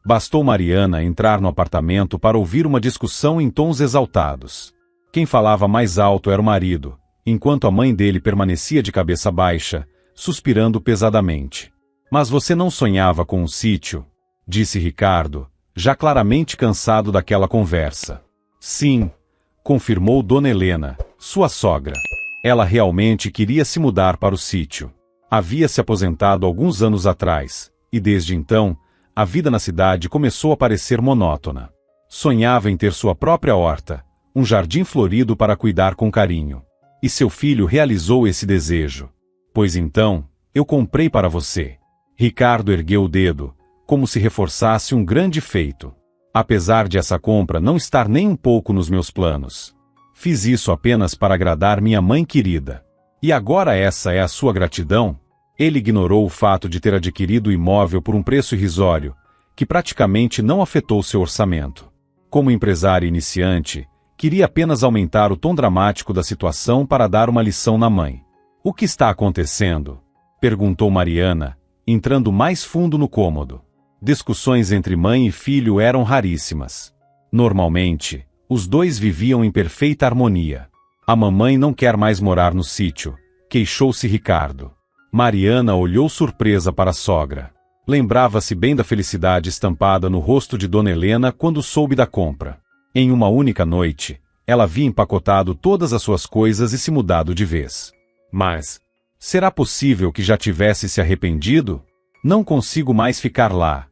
Bastou Mariana entrar no apartamento para ouvir uma discussão em tons exaltados. Quem falava mais alto era o marido, enquanto a mãe dele permanecia de cabeça baixa, suspirando pesadamente. Mas você não sonhava com um sítio? Disse Ricardo, já claramente cansado daquela conversa. Sim, confirmou Dona Helena, sua sogra. Ela realmente queria se mudar para o sítio. Havia se aposentado alguns anos atrás, e desde então, a vida na cidade começou a parecer monótona. Sonhava em ter sua própria horta, um jardim florido para cuidar com carinho. E seu filho realizou esse desejo. Pois então, eu comprei para você. Ricardo ergueu o dedo, como se reforçasse um grande feito. Apesar de essa compra não estar nem um pouco nos meus planos. Fiz isso apenas para agradar minha mãe querida. E agora essa é a sua gratidão? Ele ignorou o fato de ter adquirido o imóvel por um preço irrisório, que praticamente não afetou seu orçamento. Como empresário iniciante, queria apenas aumentar o tom dramático da situação para dar uma lição na mãe. O que está acontecendo? Perguntou Mariana, entrando mais fundo no cômodo. Discussões entre mãe e filho eram raríssimas. Normalmente, os dois viviam em perfeita harmonia. A mamãe não quer mais morar no sítio, queixou-se Ricardo. Mariana olhou surpresa para a sogra. Lembrava-se bem da felicidade estampada no rosto de Dona Helena quando soube da compra. Em uma única noite, ela havia empacotado todas as suas coisas e se mudado de vez. Mas, será possível que já tivesse se arrependido? Não consigo mais ficar lá,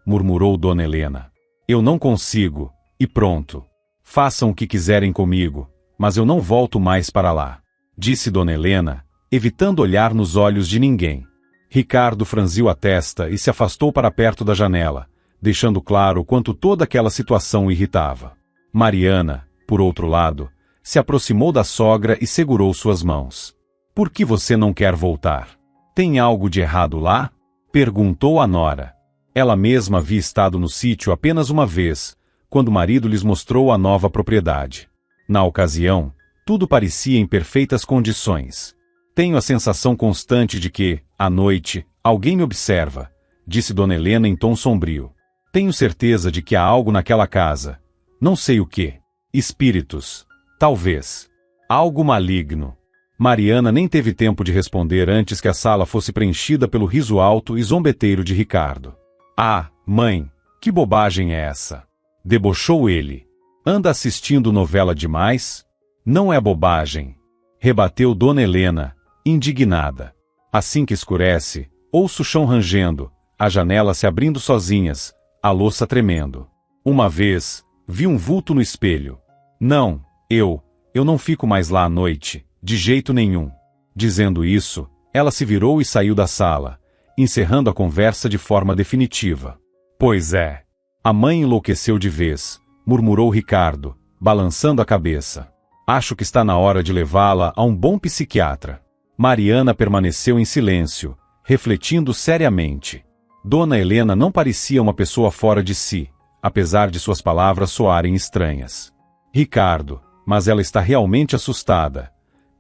murmurou Dona Helena. Eu não consigo, e pronto. Façam o que quiserem comigo, mas eu não volto mais para lá, disse Dona Helena, evitando olhar nos olhos de ninguém. Ricardo franziu a testa e se afastou para perto da janela, deixando claro quanto toda aquela situação o irritava. Mariana, por outro lado, se aproximou da sogra e segurou suas mãos. Por que você não quer voltar? Tem algo de errado lá? Perguntou a nora. Ela mesma havia estado no sítio apenas uma vez, quando o marido lhes mostrou a nova propriedade. Na ocasião, tudo parecia em perfeitas condições. Tenho a sensação constante de que, à noite, alguém me observa, disse Dona Helena em tom sombrio. Tenho certeza de que há algo naquela casa. Não sei o que. Espíritos. Talvez. Algo maligno. Mariana nem teve tempo de responder antes que a sala fosse preenchida pelo riso alto e zombeteiro de Ricardo. Ah, mãe, que bobagem é essa? Debochou ele. Anda assistindo novela demais? Não é bobagem. Rebateu Dona Helena, indignada. Assim que escurece, ouço o chão rangendo, as janelas se abrindo sozinhas, a louça tremendo. Uma vez, vi um vulto no espelho. Não, eu não fico mais lá à noite. De jeito nenhum. Dizendo isso, ela se virou e saiu da sala, encerrando a conversa de forma definitiva. Pois é. A mãe enlouqueceu de vez, murmurou Ricardo, balançando a cabeça. Acho que está na hora de levá-la a um bom psiquiatra. Mariana permaneceu em silêncio, refletindo seriamente. Dona Helena não parecia uma pessoa fora de si, apesar de suas palavras soarem estranhas. Ricardo, mas ela está realmente assustada.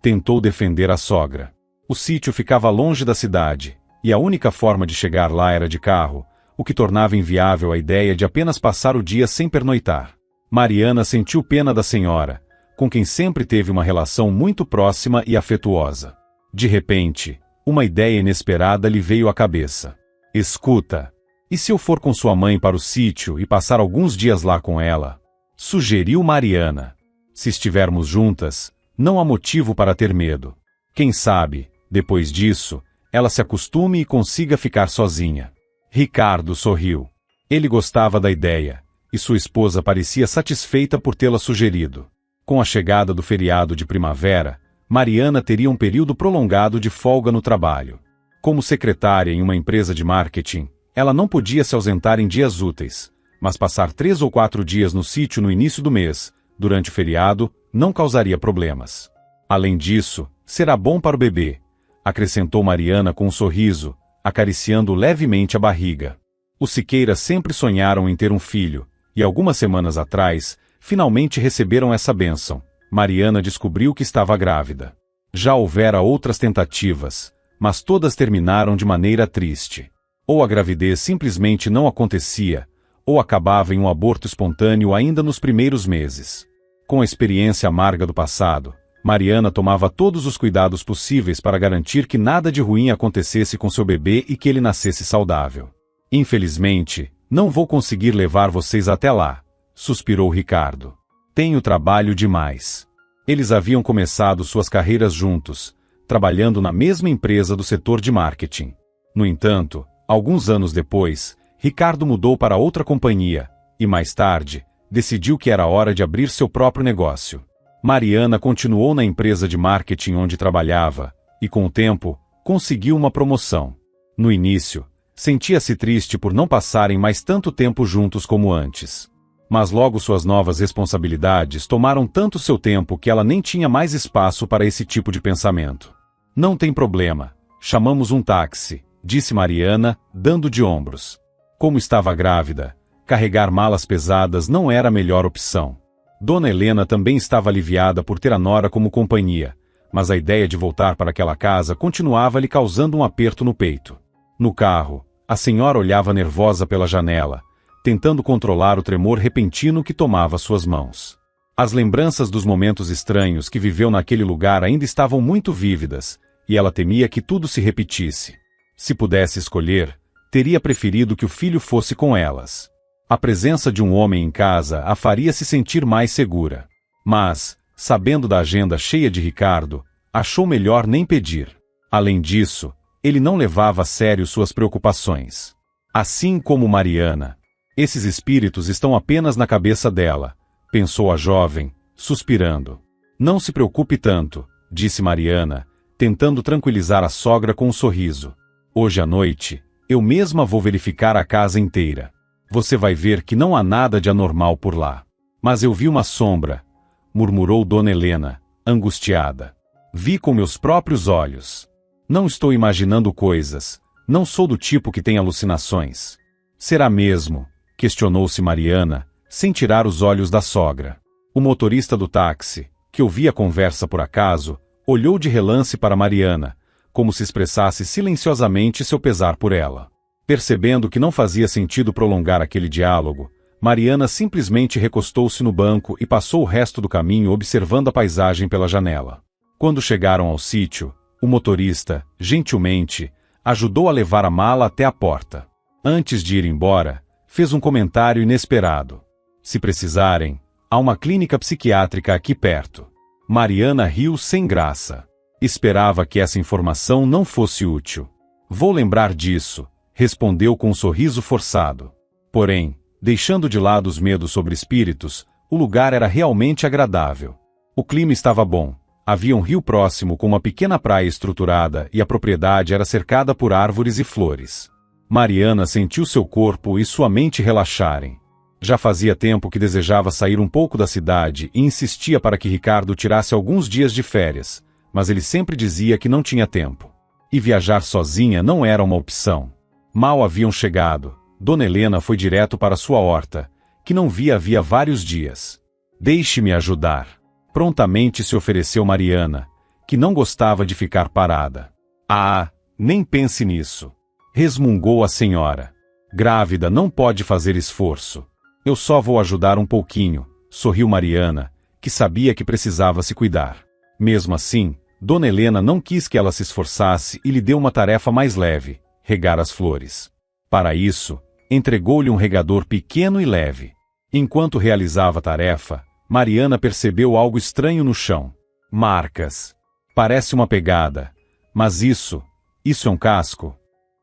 Tentou defender a sogra. O sítio ficava longe da cidade, e a única forma de chegar lá era de carro, o que tornava inviável a ideia de apenas passar o dia sem pernoitar. Mariana sentiu pena da senhora, com quem sempre teve uma relação muito próxima e afetuosa. De repente, uma ideia inesperada lhe veio à cabeça. Escuta, e se eu for com sua mãe para o sítio e passar alguns dias lá com ela? Sugeriu Mariana. Se estivermos juntas, não há motivo para ter medo. Quem sabe, depois disso, ela se acostume e consiga ficar sozinha. Ricardo sorriu. Ele gostava da ideia, e sua esposa parecia satisfeita por tê-la sugerido. Com a chegada do feriado de primavera, Mariana teria um período prolongado de folga no trabalho. Como secretária em uma empresa de marketing, ela não podia se ausentar em dias úteis, mas passar 3 ou 4 dias no sítio no início do mês, durante o feriado, não causaria problemas. Além disso, será bom para o bebê, acrescentou Mariana com um sorriso, acariciando levemente a barriga. Os Siqueira sempre sonharam em ter um filho, e algumas semanas atrás, finalmente receberam essa bênção. Mariana descobriu que estava grávida. Já houvera outras tentativas, mas todas terminaram de maneira triste. Ou a gravidez simplesmente não acontecia, ou acabava em um aborto espontâneo ainda nos primeiros meses. Com a experiência amarga do passado, Mariana tomava todos os cuidados possíveis para garantir que nada de ruim acontecesse com seu bebê e que ele nascesse saudável. Infelizmente, não vou conseguir levar vocês até lá, suspirou Ricardo. Tenho trabalho demais. Eles haviam começado suas carreiras juntos, trabalhando na mesma empresa do setor de marketing. No entanto, alguns anos depois, Ricardo mudou para outra companhia, e mais tarde, decidiu que era hora de abrir seu próprio negócio. Mariana continuou na empresa de marketing onde trabalhava, e com o tempo, conseguiu uma promoção. No início, sentia-se triste por não passarem mais tanto tempo juntos como antes. Mas logo suas novas responsabilidades tomaram tanto seu tempo que ela nem tinha mais espaço para esse tipo de pensamento. Não tem problema, chamamos um táxi, disse Mariana, dando de ombros. Como estava grávida, carregar malas pesadas não era a melhor opção. Dona Helena também estava aliviada por ter a nora como companhia, mas a ideia de voltar para aquela casa continuava lhe causando um aperto no peito. No carro, a senhora olhava nervosa pela janela, tentando controlar o tremor repentino que tomava suas mãos. As lembranças dos momentos estranhos que viveu naquele lugar ainda estavam muito vívidas, e ela temia que tudo se repetisse. Se pudesse escolher, teria preferido que o filho fosse com elas. A presença de um homem em casa a faria se sentir mais segura. Mas, sabendo da agenda cheia de Ricardo, achou melhor nem pedir. Além disso, ele não levava a sério suas preocupações. Assim como Mariana. Esses espíritos estão apenas na cabeça dela, pensou a jovem, suspirando. Não se preocupe tanto, disse Mariana, tentando tranquilizar a sogra com um sorriso. Hoje à noite, eu mesma vou verificar a casa inteira. Você vai ver que não há nada de anormal por lá. Mas eu vi uma sombra, murmurou Dona Helena, angustiada. Vi com meus próprios olhos. Não estou imaginando coisas, não sou do tipo que tem alucinações. Será mesmo? Questionou-se Mariana, sem tirar os olhos da sogra. O motorista do táxi, que ouvia a conversa por acaso, olhou de relance para Mariana, como se expressasse silenciosamente seu pesar por ela. Percebendo que não fazia sentido prolongar aquele diálogo, Mariana simplesmente recostou-se no banco e passou o resto do caminho observando a paisagem pela janela. Quando chegaram ao sítio, o motorista, gentilmente, ajudou a levar a mala até a porta. Antes de ir embora, fez um comentário inesperado. Se precisarem, há uma clínica psiquiátrica aqui perto. Mariana riu sem graça. Esperava que essa informação não fosse útil. Vou lembrar disso, respondeu com um sorriso forçado. Porém, deixando de lado os medos sobre espíritos, o lugar era realmente agradável. O clima estava bom. Havia um rio próximo com uma pequena praia estruturada e a propriedade era cercada por árvores e flores. Mariana sentiu seu corpo e sua mente relaxarem. Já fazia tempo que desejava sair um pouco da cidade e insistia para que Ricardo tirasse alguns dias de férias, mas ele sempre dizia que não tinha tempo. E viajar sozinha não era uma opção. Mal haviam chegado, Dona Helena foi direto para sua horta, que não via havia vários dias. Deixe-me ajudar. Prontamente se ofereceu Mariana, que não gostava de ficar parada. Ah, nem pense nisso. Resmungou a senhora. Grávida não pode fazer esforço. Eu só vou ajudar um pouquinho, sorriu Mariana, que sabia que precisava se cuidar. Mesmo assim, Dona Helena não quis que ela se esforçasse e lhe deu uma tarefa mais leve, regar as flores. Para isso, entregou-lhe um regador pequeno e leve. Enquanto realizava a tarefa, Mariana percebeu algo estranho no chão. Marcas. Parece uma pegada. Mas isso é um casco?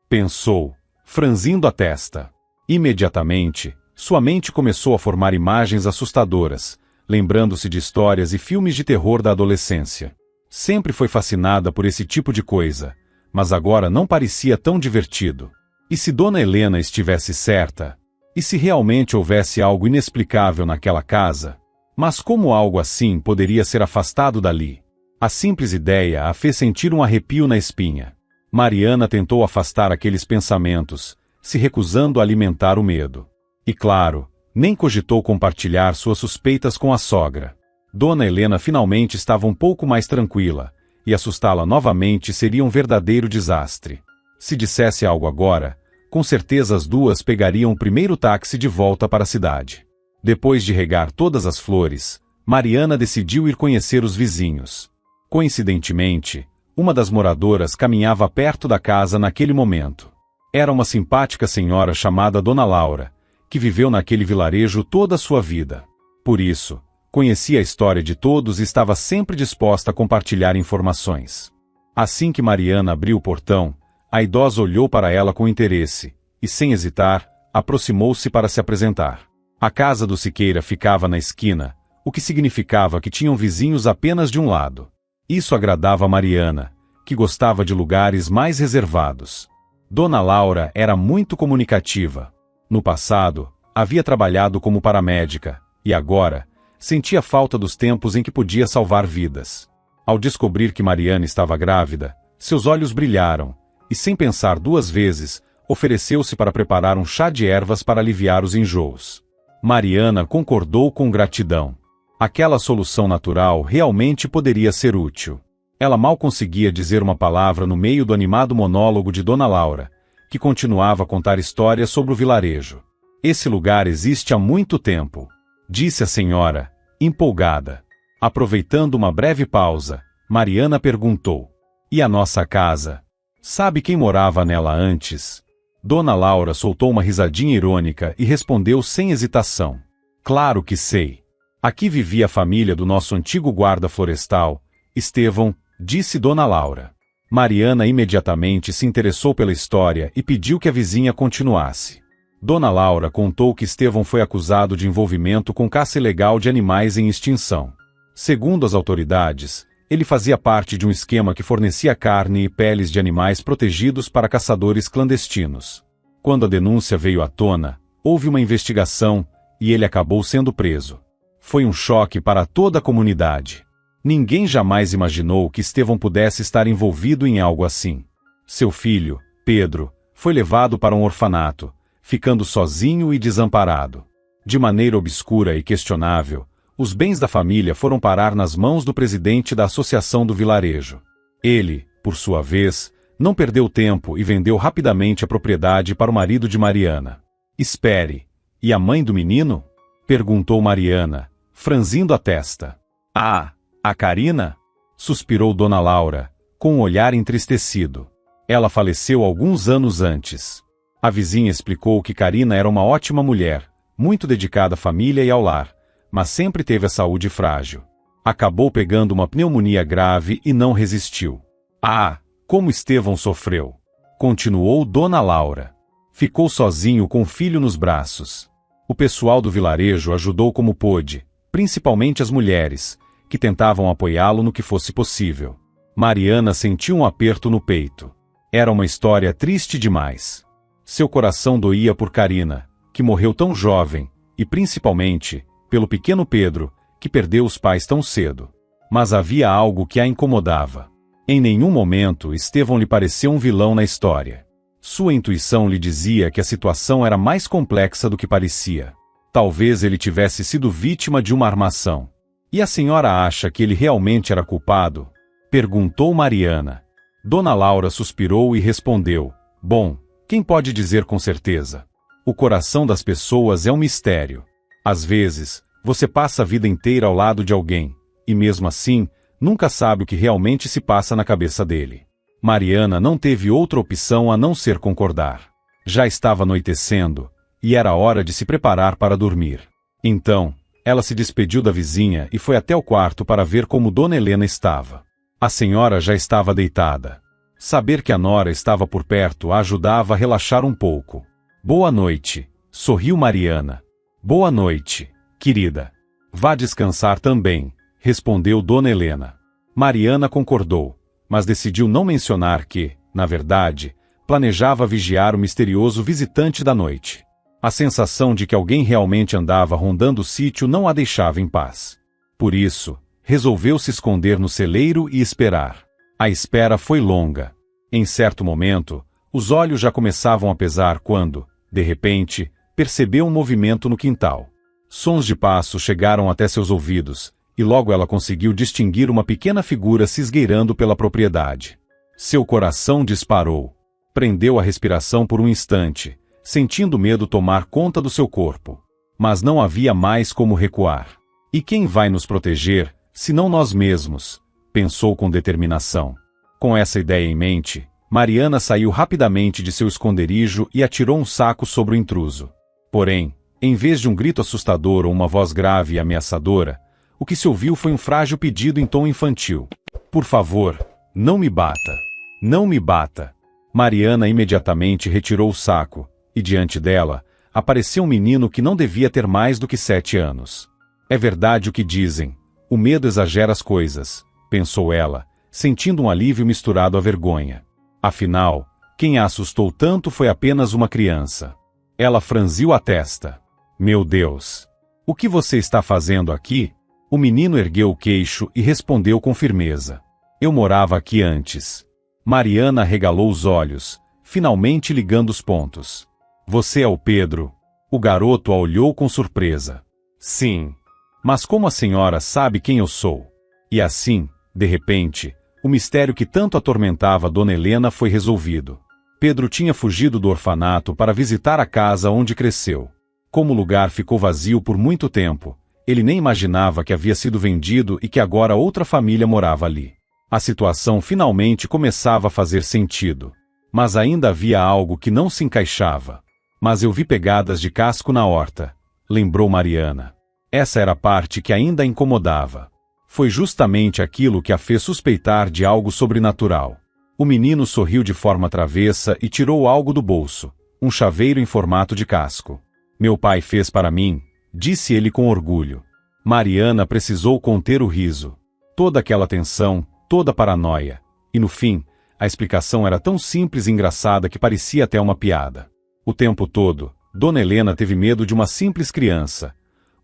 Pensou, franzindo a testa. Imediatamente, sua mente começou a formar imagens assustadoras, lembrando-se de histórias e filmes de terror da adolescência. Sempre foi fascinada por esse tipo de coisa, mas agora não parecia tão divertido. E se Dona Helena estivesse certa? E se realmente houvesse algo inexplicável naquela casa? Mas como algo assim poderia ser afastado dali? A simples ideia a fez sentir um arrepio na espinha. Mariana tentou afastar aqueles pensamentos, se recusando a alimentar o medo. E claro, nem cogitou compartilhar suas suspeitas com a sogra. Dona Helena finalmente estava um pouco mais tranquila, e assustá-la novamente seria um verdadeiro desastre. Se dissesse algo agora, Com certeza as duas pegariam o primeiro táxi de volta para a cidade. Depois de regar todas as flores, Mariana decidiu ir conhecer os vizinhos. Coincidentemente, uma das moradoras caminhava perto da casa naquele momento. Era uma simpática senhora chamada Dona Laura, que viveu naquele vilarejo toda a sua vida. Por isso, conhecia a história de todos e estava sempre disposta a compartilhar informações. Assim que Mariana abriu o portão, a idosa olhou para ela com interesse, e sem hesitar, aproximou-se para se apresentar. A casa do Siqueira ficava na esquina, o que significava que tinham vizinhos apenas de um lado. Isso agradava a Mariana, que gostava de lugares mais reservados. Dona Laura era muito comunicativa. No passado, havia trabalhado como paramédica, e agora, sentia falta dos tempos em que podia salvar vidas. Ao descobrir que Mariana estava grávida, seus olhos brilharam, e sem pensar duas vezes, ofereceu-se para preparar um chá de ervas para aliviar os enjoos. Mariana concordou com gratidão. Aquela solução natural realmente poderia ser útil. Ela mal conseguia dizer uma palavra no meio do animado monólogo de Dona Laura, que continuava a contar histórias sobre o vilarejo. Esse lugar existe há muito tempo, disse a senhora, empolgada. Aproveitando uma breve pausa, Mariana perguntou: e a nossa casa? Sabe quem morava nela antes? Dona Laura soltou uma risadinha irônica e respondeu sem hesitação: claro que sei. Aqui vivia a família do nosso antigo guarda florestal, Estevão, disse Dona Laura. Mariana imediatamente se interessou pela história e pediu que a vizinha continuasse. Dona Laura contou que Estevão foi acusado de envolvimento com caça ilegal de animais em extinção. Segundo as autoridades, ele fazia parte de um esquema que fornecia carne e peles de animais protegidos para caçadores clandestinos. Quando a denúncia veio à tona, houve uma investigação e ele acabou sendo preso. Foi um choque para toda a comunidade. Ninguém jamais imaginou que Estevão pudesse estar envolvido em algo assim. Seu filho, Pedro, foi levado para um orfanato, ficando sozinho e desamparado. De maneira obscura e questionável, os bens da família foram parar nas mãos do presidente da associação do vilarejo. Ele, por sua vez, não perdeu tempo e vendeu rapidamente a propriedade para o marido de Mariana. Espere, e a mãe do menino? Perguntou Mariana, franzindo a testa. Ah, a Carina? Suspirou Dona Laura, com um olhar entristecido. Ela faleceu alguns anos antes. A vizinha explicou que Carina era uma ótima mulher, muito dedicada à família e ao lar, mas sempre teve a saúde frágil. Acabou pegando uma pneumonia grave e não resistiu. Ah, como Estevão sofreu! Continuou Dona Laura. Ficou sozinho com o filho nos braços. O pessoal do vilarejo ajudou como pôde, principalmente as mulheres, que tentavam apoiá-lo no que fosse possível. Mariana sentiu um aperto no peito. Era uma história triste demais. Seu coração doía por Carina, que morreu tão jovem, e principalmente, pelo pequeno Pedro, que perdeu os pais tão cedo. Mas havia algo que a incomodava. Em nenhum momento Estevão lhe pareceu um vilão na história. Sua intuição lhe dizia que a situação era mais complexa do que parecia. Talvez ele tivesse sido vítima de uma armação. E a senhora acha que ele realmente era culpado? Perguntou Mariana. Dona Laura suspirou e respondeu: bom, quem pode dizer com certeza? O coração das pessoas é um mistério. Às vezes, você passa a vida inteira ao lado de alguém, e mesmo assim, nunca sabe o que realmente se passa na cabeça dele. Mariana não teve outra opção a não ser concordar. Já estava anoitecendo, e era hora de se preparar para dormir. Então, ela se despediu da vizinha e foi até o quarto para ver como Dona Helena estava. A senhora já estava deitada. Saber que a nora estava por perto a ajudava a relaxar um pouco. Boa noite, sorriu Mariana. Boa noite, querida. Vá descansar também, respondeu Dona Helena. Mariana concordou, mas decidiu não mencionar que, na verdade, planejava vigiar o misterioso visitante da noite. A sensação de que alguém realmente andava rondando o sítio não a deixava em paz. Por isso, resolveu se esconder no celeiro e esperar. A espera foi longa. Em certo momento, os olhos já começavam a pesar quando, de repente, percebeu um movimento no quintal. Sons de passos chegaram até seus ouvidos, e logo ela conseguiu distinguir uma pequena figura se esgueirando pela propriedade. Seu coração disparou. Prendeu a respiração por um instante, sentindo o medo tomar conta do seu corpo. Mas não havia mais como recuar. E quem vai nos proteger, senão nós mesmos? Pensou com determinação. Com essa ideia em mente, Mariana saiu rapidamente de seu esconderijo e atirou um saco sobre o intruso. Porém, em vez de um grito assustador ou uma voz grave e ameaçadora, o que se ouviu foi um frágil pedido em tom infantil. Por favor, não me bata. Não me bata. Mariana imediatamente retirou o saco, e diante dela, apareceu um menino que não devia ter mais do que 7 anos. É verdade o que dizem, o medo exagera as coisas, pensou ela, sentindo um alívio misturado à vergonha. Afinal, quem a assustou tanto foi apenas uma criança. Ela franziu a testa. Meu Deus! O que você está fazendo aqui? O menino ergueu o queixo e respondeu com firmeza. Eu morava aqui antes. Mariana arregalou os olhos, finalmente ligando os pontos. Você é o Pedro? O garoto a olhou com surpresa. Sim. Mas como a senhora sabe quem eu sou? E assim, de repente, o mistério que tanto atormentava Dona Helena foi resolvido. Pedro tinha fugido do orfanato para visitar a casa onde cresceu. Como o lugar ficou vazio por muito tempo, ele nem imaginava que havia sido vendido e que agora outra família morava ali. A situação finalmente começava a fazer sentido. Mas ainda havia algo que não se encaixava. Mas eu vi pegadas de casco na horta, lembrou Mariana. Essa era a parte que ainda a incomodava. Foi justamente aquilo que a fez suspeitar de algo sobrenatural. O menino sorriu de forma travessa e tirou algo do bolso, um chaveiro em formato de casco. Meu pai fez para mim, disse ele com orgulho. Mariana precisou conter o riso. Toda aquela tensão, toda a paranoia. E no fim, a explicação era tão simples e engraçada que parecia até uma piada. O tempo todo, Dona Helena teve medo de uma simples criança.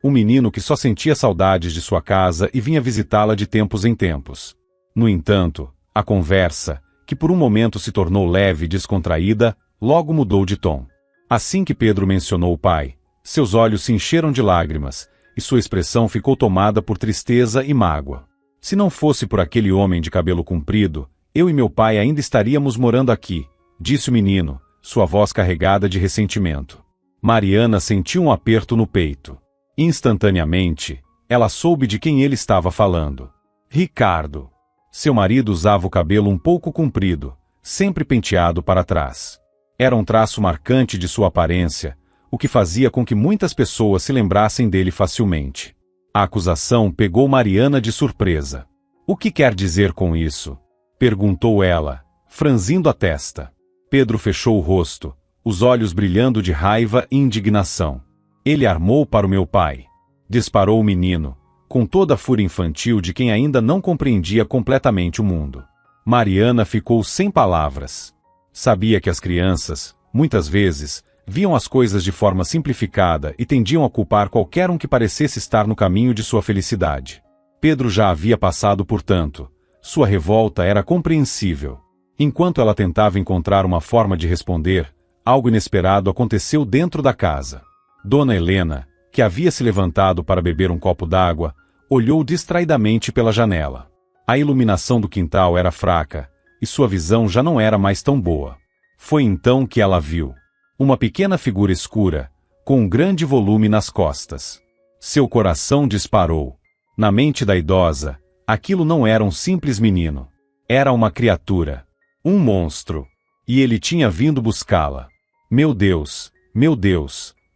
Um menino que só sentia saudades de sua casa e vinha visitá-la de tempos em tempos. No entanto, a conversa, que por um momento se tornou leve e descontraída, logo mudou de tom. Assim que Pedro mencionou o pai, seus olhos se encheram de lágrimas, e sua expressão ficou tomada por tristeza e mágoa. Se não fosse por aquele homem de cabelo comprido, eu e meu pai ainda estaríamos morando aqui, disse o menino, sua voz carregada de ressentimento. Mariana sentiu um aperto no peito. Instantaneamente, ela soube de quem ele estava falando. Ricardo. Seu marido usava o cabelo um pouco comprido, sempre penteado para trás. Era um traço marcante de sua aparência, o que fazia com que muitas pessoas se lembrassem dele facilmente. A acusação pegou Mariana de surpresa. O que quer dizer com isso? Perguntou ela, franzindo a testa. Pedro fechou o rosto, os olhos brilhando de raiva e indignação. Ele armou para o meu pai. Disparou o menino, com toda a fúria infantil de quem ainda não compreendia completamente o mundo. Mariana ficou sem palavras. Sabia que as crianças, muitas vezes, viam as coisas de forma simplificada e tendiam a culpar qualquer um que parecesse estar no caminho de sua felicidade. Pedro já havia passado por tanto. Sua revolta era compreensível. Enquanto ela tentava encontrar uma forma de responder, algo inesperado aconteceu dentro da casa. Dona Helena, que havia se levantado para beber um copo d'água, olhou distraidamente pela janela. A iluminação do quintal era fraca, e sua visão já não era mais tão boa. Foi então que ela viu uma pequena figura escura, com um grande volume nas costas. Seu coração disparou. Na mente da idosa, aquilo não era um simples menino. Era uma criatura. Um monstro. E ele tinha vindo buscá-la. Meu Deus,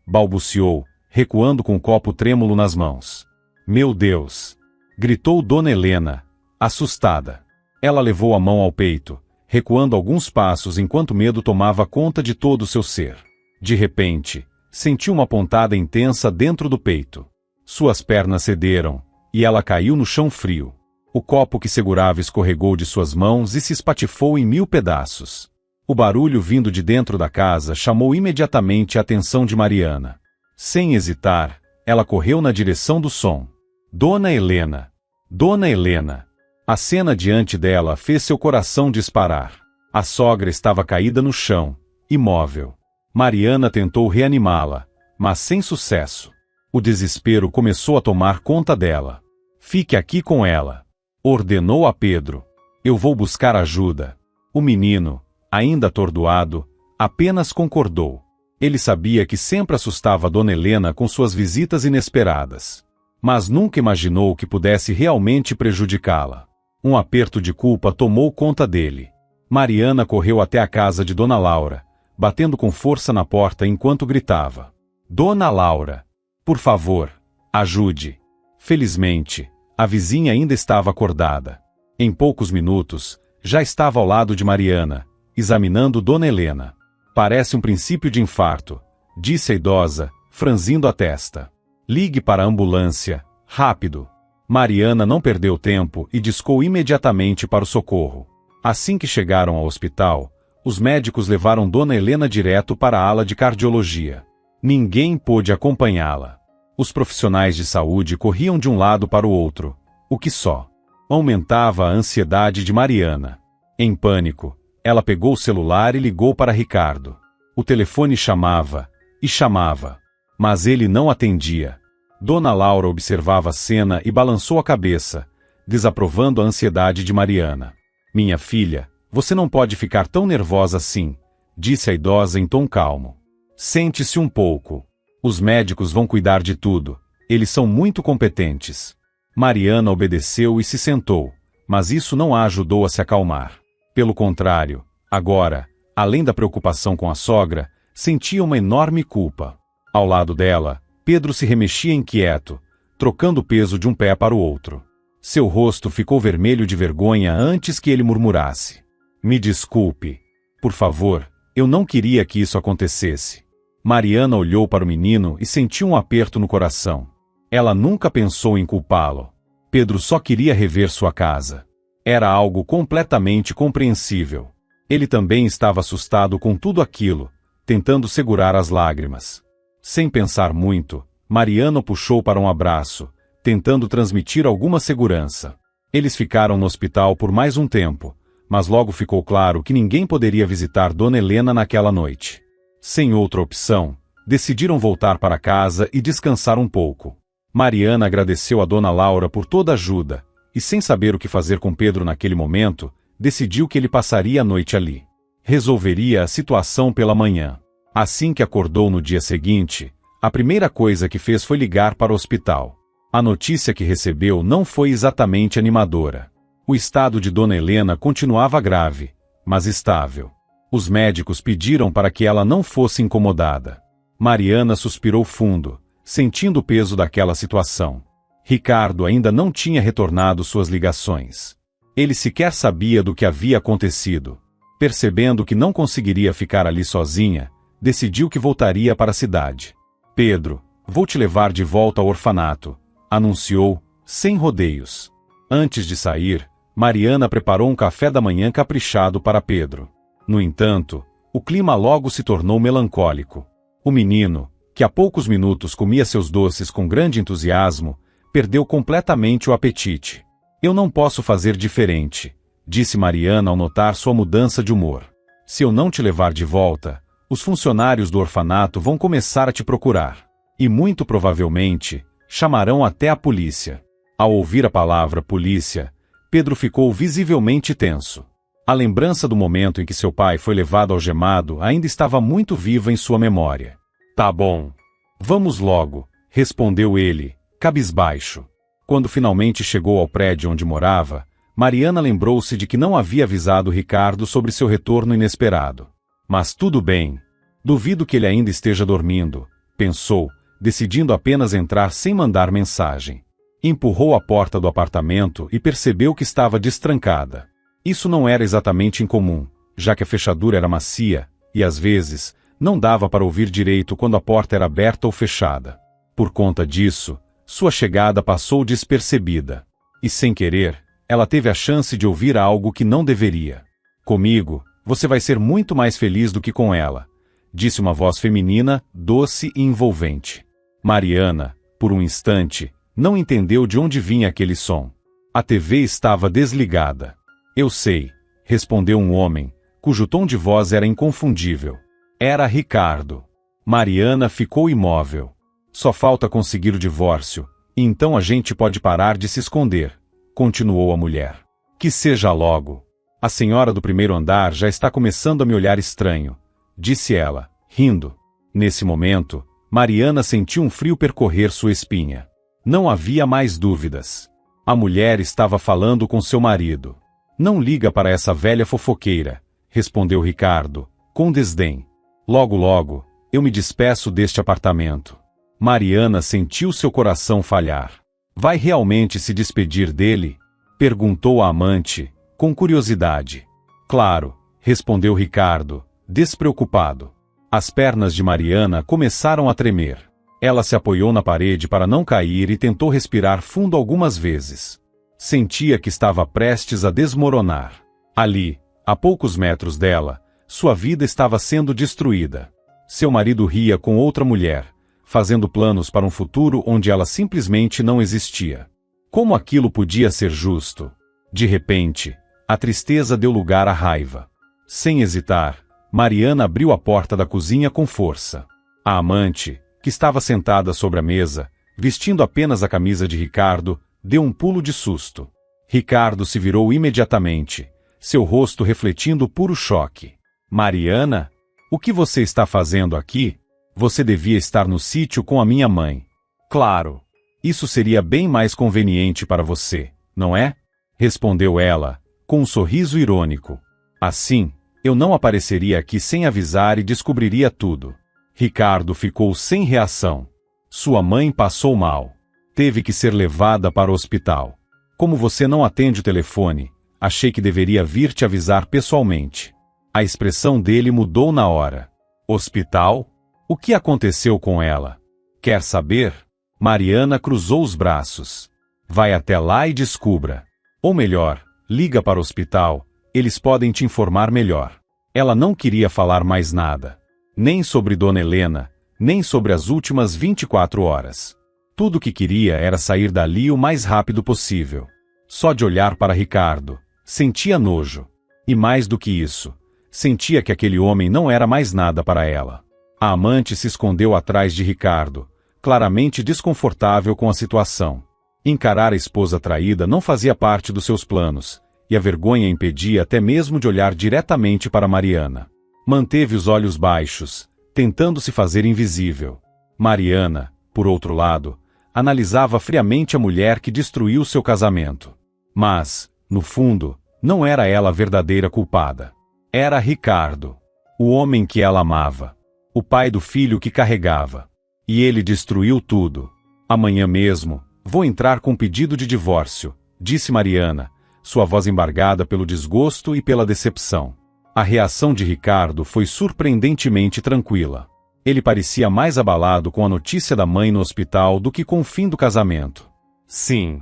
balbuciou, recuando com o copo trêmulo nas mãos. Meu Deus! Gritou Dona Helena, assustada. Ela levou a mão ao peito, recuando alguns passos enquanto o medo tomava conta de todo o seu ser. De repente, sentiu uma pontada intensa dentro do peito. Suas pernas cederam, e ela caiu no chão frio. O copo que segurava escorregou de suas mãos e se espatifou em 1000 pedaços. O barulho vindo de dentro da casa chamou imediatamente a atenção de Mariana. Sem hesitar, ela correu na direção do som. Dona Helena! Dona Helena! A cena diante dela fez seu coração disparar. A sogra estava caída no chão, imóvel. Mariana tentou reanimá-la, mas sem sucesso. O desespero começou a tomar conta dela. Fique aqui com ela, ordenou a Pedro. Eu vou buscar ajuda. O menino, Ainda atordoado, apenas concordou. Ele sabia que sempre assustava Dona Helena com suas visitas inesperadas. Mas nunca imaginou que pudesse realmente prejudicá-la. Um aperto de culpa tomou conta dele. Mariana correu até a casa de Dona Laura, batendo com força na porta enquanto gritava: "Dona Laura, por favor, ajude." Felizmente, a vizinha ainda estava acordada. Em poucos minutos, já estava ao lado de Mariana, examinando Dona Helena. "Parece um princípio de infarto", disse a idosa, franzindo a testa. "Ligue para a ambulância, rápido." Mariana não perdeu tempo e discou imediatamente para o socorro. Assim que chegaram ao hospital, os médicos levaram Dona Helena direto para a ala de cardiologia. Ninguém pôde acompanhá-la. Os profissionais de saúde corriam de um lado para o outro, o que só aumentava a ansiedade de Mariana. Em pânico, ela pegou o celular e ligou para Ricardo. O telefone chamava e chamava, mas ele não atendia. Dona Laura observava a cena e balançou a cabeça, desaprovando a ansiedade de Mariana. "Minha filha, você não pode ficar tão nervosa assim", disse a idosa em tom calmo. "Sente-se um pouco. Os médicos vão cuidar de tudo. Eles são muito competentes." Mariana obedeceu e se sentou, mas isso não a ajudou a se acalmar. Pelo contrário, agora, além da preocupação com a sogra, sentia uma enorme culpa. Ao lado dela, Pedro se remexia inquieto, trocando o peso de um pé para o outro. Seu rosto ficou vermelho de vergonha antes que ele murmurasse: "Me desculpe. Por favor, eu não queria que isso acontecesse." Mariana olhou para o menino e sentiu um aperto no coração. Ela nunca pensou em culpá-lo. Pedro só queria rever sua casa. Era algo completamente compreensível. Ele também estava assustado com tudo aquilo, tentando segurar as lágrimas. Sem pensar muito, Mariana o puxou para um abraço, tentando transmitir alguma segurança. Eles ficaram no hospital por mais um tempo, mas logo ficou claro que ninguém poderia visitar Dona Helena naquela noite. Sem outra opção, decidiram voltar para casa e descansar um pouco. Mariana agradeceu a Dona Laura por toda a ajuda, e sem saber o que fazer com Pedro naquele momento, decidiu que ele passaria a noite ali. Resolveria a situação pela manhã. Assim que acordou no dia seguinte, a primeira coisa que fez foi ligar para o hospital. A notícia que recebeu não foi exatamente animadora. O estado de Dona Helena continuava grave, mas estável. Os médicos pediram para que ela não fosse incomodada. Mariana suspirou fundo, sentindo o peso daquela situação. Ricardo ainda não tinha retornado suas ligações. Ele sequer sabia do que havia acontecido. Percebendo que não conseguiria ficar ali sozinha, decidiu que voltaria para a cidade. "Pedro, vou te levar de volta ao orfanato", anunciou, sem rodeios. Antes de sair, Mariana preparou um café da manhã caprichado para Pedro. No entanto, o clima logo se tornou melancólico. O menino, que há poucos minutos comia seus doces com grande entusiasmo, perdeu completamente o apetite. "Eu não posso fazer diferente", disse Mariana ao notar sua mudança de humor. "Se eu não te levar de volta, os funcionários do orfanato vão começar a te procurar. E muito provavelmente, chamarão até a polícia." Ao ouvir a palavra polícia, Pedro ficou visivelmente tenso. A lembrança do momento em que seu pai foi levado algemado ainda estava muito viva em sua memória. "Tá bom. Vamos logo", respondeu ele, cabisbaixo. Quando finalmente chegou ao prédio onde morava, Mariana lembrou-se de que não havia avisado Ricardo sobre seu retorno inesperado. "Mas tudo bem. Duvido que ele ainda esteja dormindo", pensou, decidindo apenas entrar sem mandar mensagem. Empurrou a porta do apartamento e percebeu que estava destrancada. Isso não era exatamente incomum, já que a fechadura era macia, e às vezes, não dava para ouvir direito quando a porta era aberta ou fechada. Por conta disso, sua chegada passou despercebida. E sem querer, ela teve a chance de ouvir algo que não deveria. "Comigo, você vai ser muito mais feliz do que com ela", disse uma voz feminina, doce e envolvente. Mariana, por um instante, não entendeu de onde vinha aquele som. A TV estava desligada. "Eu sei", respondeu um homem, cujo tom de voz era inconfundível. Era Ricardo. Mariana ficou imóvel. "Só falta conseguir o divórcio, e então a gente pode parar de se esconder", continuou a mulher. "Que seja logo." A senhora do primeiro andar já está começando a me olhar estranho, disse ela, rindo. Nesse momento, Mariana sentiu um frio percorrer sua espinha. Não havia mais dúvidas. A mulher estava falando com seu marido. Não liga para essa velha fofoqueira, respondeu Ricardo, com desdém. Logo logo, eu me despeço deste apartamento. Mariana sentiu seu coração falhar. Vai realmente se despedir dele? Perguntou a amante, com curiosidade. Claro, respondeu Ricardo, despreocupado. As pernas de Mariana começaram a tremer. Ela se apoiou na parede para não cair e tentou respirar fundo algumas vezes. Sentia que estava prestes a desmoronar. Ali, a poucos metros dela, sua vida estava sendo destruída. Seu marido ria com outra mulher, fazendo planos para um futuro onde ela simplesmente não existia. Como aquilo podia ser justo? De repente, a tristeza deu lugar à raiva. Sem hesitar, Mariana abriu a porta da cozinha com força. A amante, que estava sentada sobre a mesa, vestindo apenas a camisa de Ricardo, deu um pulo de susto. Ricardo se virou imediatamente, seu rosto refletindo puro choque. Mariana? O que você está fazendo aqui? Você devia estar no sítio com a minha mãe. Claro. Isso seria bem mais conveniente para você, não é? Respondeu ela, com um sorriso irônico. Assim, eu não apareceria aqui sem avisar e descobriria tudo. Ricardo ficou sem reação. Sua mãe passou mal. Teve que ser levada para o hospital. Como você não atende o telefone, achei que deveria vir te avisar pessoalmente. A expressão dele mudou na hora. Hospital? O que aconteceu com ela? Quer saber? Mariana cruzou os braços. Vai até lá e descubra. Ou melhor, liga para o hospital, eles podem te informar melhor. Ela não queria falar mais nada. Nem sobre Dona Helena, nem sobre as últimas 24 horas. Tudo o que queria era sair dali o mais rápido possível. Só de olhar para Ricardo, sentia nojo. E mais do que isso, sentia que aquele homem não era mais nada para ela. A amante se escondeu atrás de Ricardo, claramente desconfortável com a situação. Encarar a esposa traída não fazia parte dos seus planos, e a vergonha impedia até mesmo de olhar diretamente para Mariana. Manteve os olhos baixos, tentando se fazer invisível. Mariana, por outro lado, analisava friamente a mulher que destruiu seu casamento. Mas, no fundo, não era ela a verdadeira culpada. Era Ricardo, o homem que ela amava, o pai do filho que carregava. E ele destruiu tudo. Amanhã mesmo, vou entrar com pedido de divórcio, disse Mariana, sua voz embargada pelo desgosto e pela decepção. A reação de Ricardo foi surpreendentemente tranquila. Ele parecia mais abalado com a notícia da mãe no hospital do que com o fim do casamento. Sim,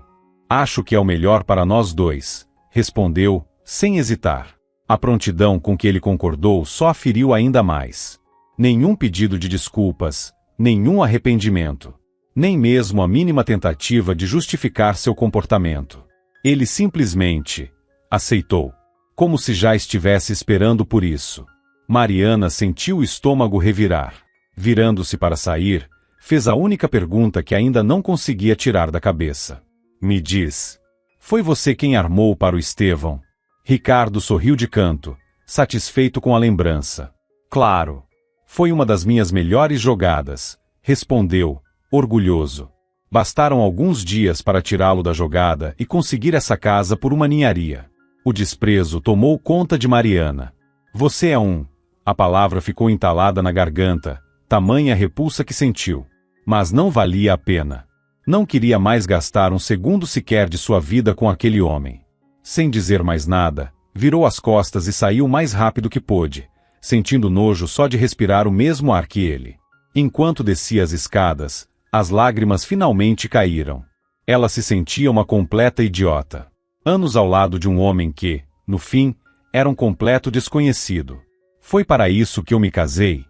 acho que é o melhor para nós dois, respondeu, sem hesitar. A prontidão com que ele concordou só a feriu ainda mais. Nenhum pedido de desculpas, nenhum arrependimento, nem mesmo a mínima tentativa de justificar seu comportamento. Ele simplesmente aceitou, como se já estivesse esperando por isso. Mariana sentiu o estômago revirar. Virando-se para sair, fez a única pergunta que ainda não conseguia tirar da cabeça. Me diz, foi você quem armou para o Estevão? Ricardo sorriu de canto, satisfeito com a lembrança. Claro. Foi uma das minhas melhores jogadas, respondeu, orgulhoso. Bastaram alguns dias para tirá-lo da jogada e conseguir essa casa por uma ninharia. O desprezo tomou conta de Mariana. Você é um... A palavra ficou entalada na garganta, tamanha repulsa que sentiu. Mas não valia a pena. Não queria mais gastar um segundo sequer de sua vida com aquele homem. Sem dizer mais nada, virou as costas e saiu o mais rápido que pôde, sentindo nojo só de respirar o mesmo ar que ele. Enquanto descia as escadas, as lágrimas finalmente caíram. Ela se sentia uma completa idiota. Anos ao lado de um homem que, no fim, era um completo desconhecido. Foi para isso que eu me casei?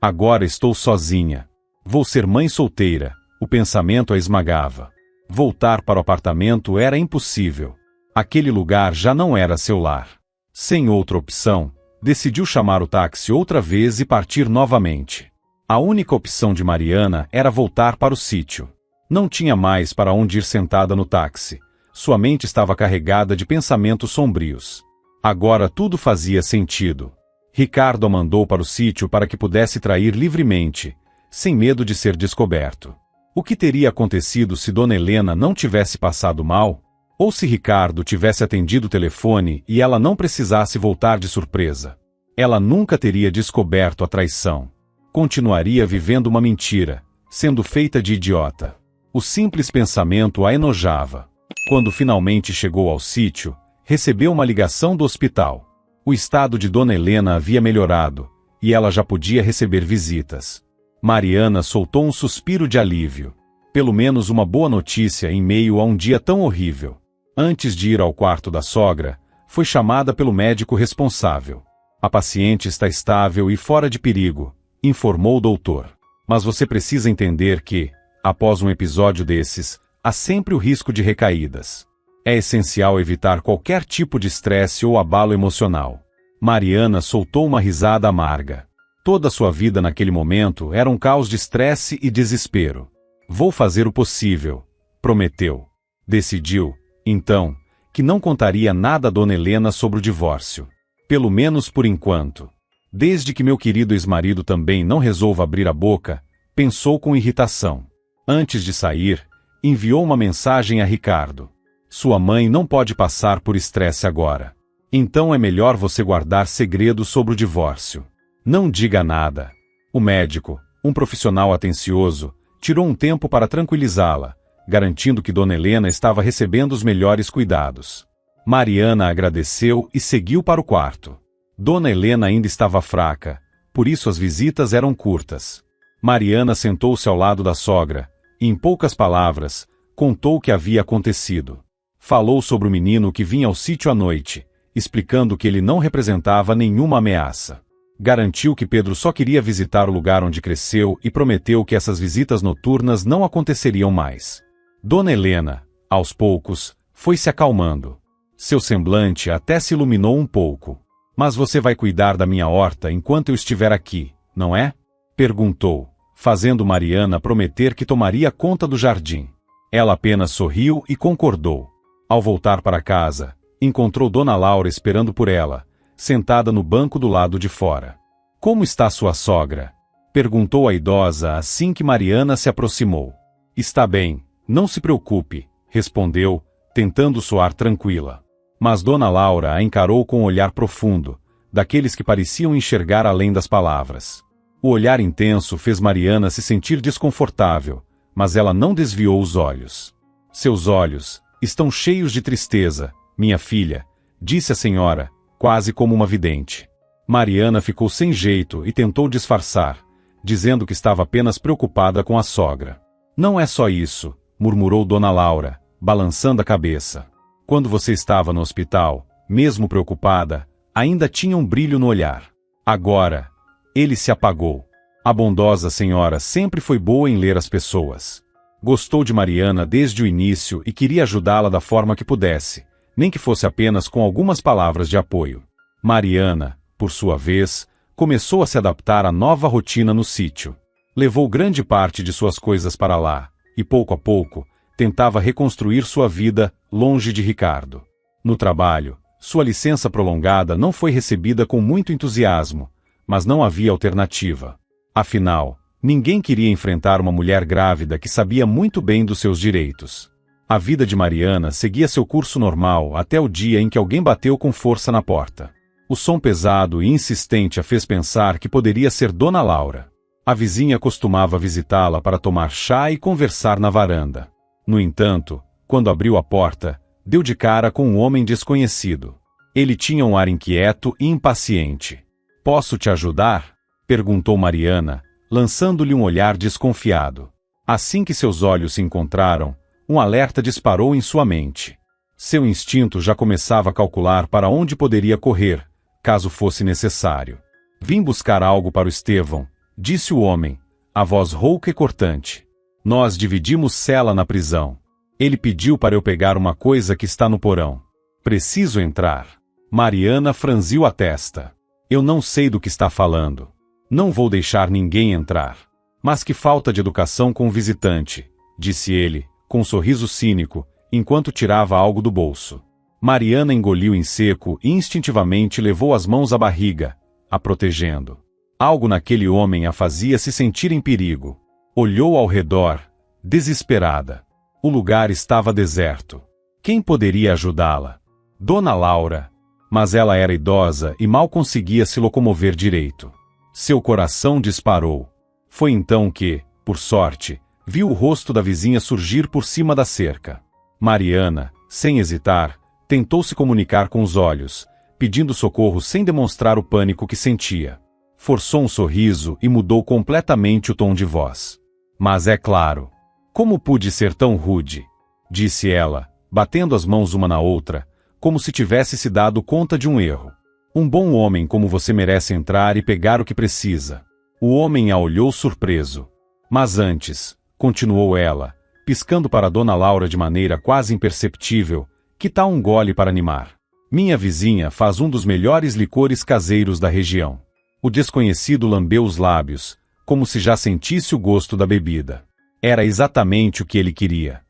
Agora estou sozinha. Vou ser mãe solteira. O pensamento a esmagava. Voltar para o apartamento era impossível. Aquele lugar já não era seu lar. Sem outra opção, decidiu chamar o táxi outra vez e partir novamente. A única opção de Mariana era voltar para o sítio. Não tinha mais para onde ir sentada no táxi. Sua mente estava carregada de pensamentos sombrios. Agora tudo fazia sentido. Ricardo a mandou para o sítio para que pudesse trair livremente, sem medo de ser descoberto. O que teria acontecido se Dona Helena não tivesse passado mal? Ou se Ricardo tivesse atendido o telefone e ela não precisasse voltar de surpresa? Ela nunca teria descoberto a traição. Continuaria vivendo uma mentira, sendo feita de idiota. O simples pensamento a enojava. Quando finalmente chegou ao sítio, recebeu uma ligação do hospital. O estado de Dona Helena havia melhorado, e ela já podia receber visitas. Mariana soltou um suspiro de alívio. Pelo menos uma boa notícia em meio a um dia tão horrível. Antes de ir ao quarto da sogra, foi chamada pelo médico responsável. A paciente está estável e fora de perigo, informou o doutor. Mas você precisa entender que, após um episódio desses, há sempre o risco de recaídas. É essencial evitar qualquer tipo de estresse ou abalo emocional. Mariana soltou uma risada amarga. Toda sua vida naquele momento era um caos de estresse e desespero. Vou fazer o possível, prometeu. Decidiu, então, que não contaria nada a Dona Helena sobre o divórcio. Pelo menos por enquanto. Desde que meu querido ex-marido também não resolva abrir a boca, pensou com irritação. Antes de sair, enviou uma mensagem a Ricardo. Sua mãe não pode passar por estresse agora. Então é melhor você guardar segredo sobre o divórcio. Não diga nada. O médico, um profissional atencioso, tirou um tempo para tranquilizá-la, garantindo que Dona Helena estava recebendo os melhores cuidados. Mariana agradeceu e seguiu para o quarto. Dona Helena ainda estava fraca, por isso as visitas eram curtas. Mariana sentou-se ao lado da sogra, e em poucas palavras, contou o que havia acontecido. Falou sobre o menino que vinha ao sítio à noite, explicando que ele não representava nenhuma ameaça. Garantiu que Pedro só queria visitar o lugar onde cresceu e prometeu que essas visitas noturnas não aconteceriam mais. Dona Helena, aos poucos, foi se acalmando. Seu semblante até se iluminou um pouco. Mas você vai cuidar da minha horta enquanto eu estiver aqui, não é? Perguntou, fazendo Mariana prometer que tomaria conta do jardim. Ela apenas sorriu e concordou. Ao voltar para casa, encontrou Dona Laura esperando por ela, sentada no banco do lado de fora. Como está sua sogra? Perguntou a idosa assim que Mariana se aproximou. Está bem, não se preocupe, respondeu, tentando soar tranquila. Mas Dona Laura a encarou com um olhar profundo, daqueles que pareciam enxergar além das palavras. O olhar intenso fez Mariana se sentir desconfortável, mas ela não desviou os olhos. Seus olhos estão cheios de tristeza, minha filha, disse a senhora, quase como uma vidente. Mariana ficou sem jeito e tentou disfarçar, dizendo que estava apenas preocupada com a sogra. Não é só isso, murmurou Dona Laura, balançando a cabeça. Quando você estava no hospital, mesmo preocupada, ainda tinha um brilho no olhar. Agora, ele se apagou. A bondosa senhora sempre foi boa em ler as pessoas. Gostou de Mariana desde o início e queria ajudá-la da forma que pudesse, nem que fosse apenas com algumas palavras de apoio. Mariana, por sua vez, começou a se adaptar à nova rotina no sítio. Levou grande parte de suas coisas para lá, e pouco a pouco, tentava reconstruir sua vida longe de Ricardo. No trabalho, sua licença prolongada não foi recebida com muito entusiasmo, mas não havia alternativa. Afinal, ninguém queria enfrentar uma mulher grávida que sabia muito bem dos seus direitos. A vida de Mariana seguia seu curso normal até o dia em que alguém bateu com força na porta. O som pesado e insistente a fez pensar que poderia ser Dona Laura. A vizinha costumava visitá-la para tomar chá e conversar na varanda. No entanto, quando abriu a porta, deu de cara com um homem desconhecido. Ele tinha um ar inquieto e impaciente. "Posso te ajudar?" perguntou Mariana, lançando-lhe um olhar desconfiado. Assim que seus olhos se encontraram, um alerta disparou em sua mente. Seu instinto já começava a calcular para onde poderia correr, caso fosse necessário. "Vim buscar algo para o Estevão", disse o homem, a voz rouca e cortante. "Nós dividimos cela na prisão. Ele pediu para eu pegar uma coisa que está no porão. Preciso entrar." Mariana franziu a testa. "Eu não sei do que está falando. Não vou deixar ninguém entrar." "Mas que falta de educação com o visitante", disse ele, com um sorriso cínico, enquanto tirava algo do bolso. Mariana engoliu em seco e instintivamente levou as mãos à barriga, a protegendo. Algo naquele homem a fazia se sentir em perigo. Olhou ao redor, desesperada. O lugar estava deserto. Quem poderia ajudá-la? Dona Laura. Mas ela era idosa e mal conseguia se locomover direito. Seu coração disparou. Foi então que, por sorte, viu o rosto da vizinha surgir por cima da cerca. Mariana, sem hesitar, tentou se comunicar com os olhos, pedindo socorro sem demonstrar o pânico que sentia. Forçou um sorriso e mudou completamente o tom de voz. Mas é claro. Como pude ser tão rude? Disse ela, batendo as mãos uma na outra, como se tivesse se dado conta de um erro. Um bom homem como você merece entrar e pegar o que precisa. O homem a olhou surpreso. Mas antes, continuou ela, piscando para Dona Laura de maneira quase imperceptível, que tal um gole para animar? Minha vizinha faz um dos melhores licores caseiros da região. O desconhecido lambeu os lábios, como se já sentisse o gosto da bebida. Era exatamente o que ele queria.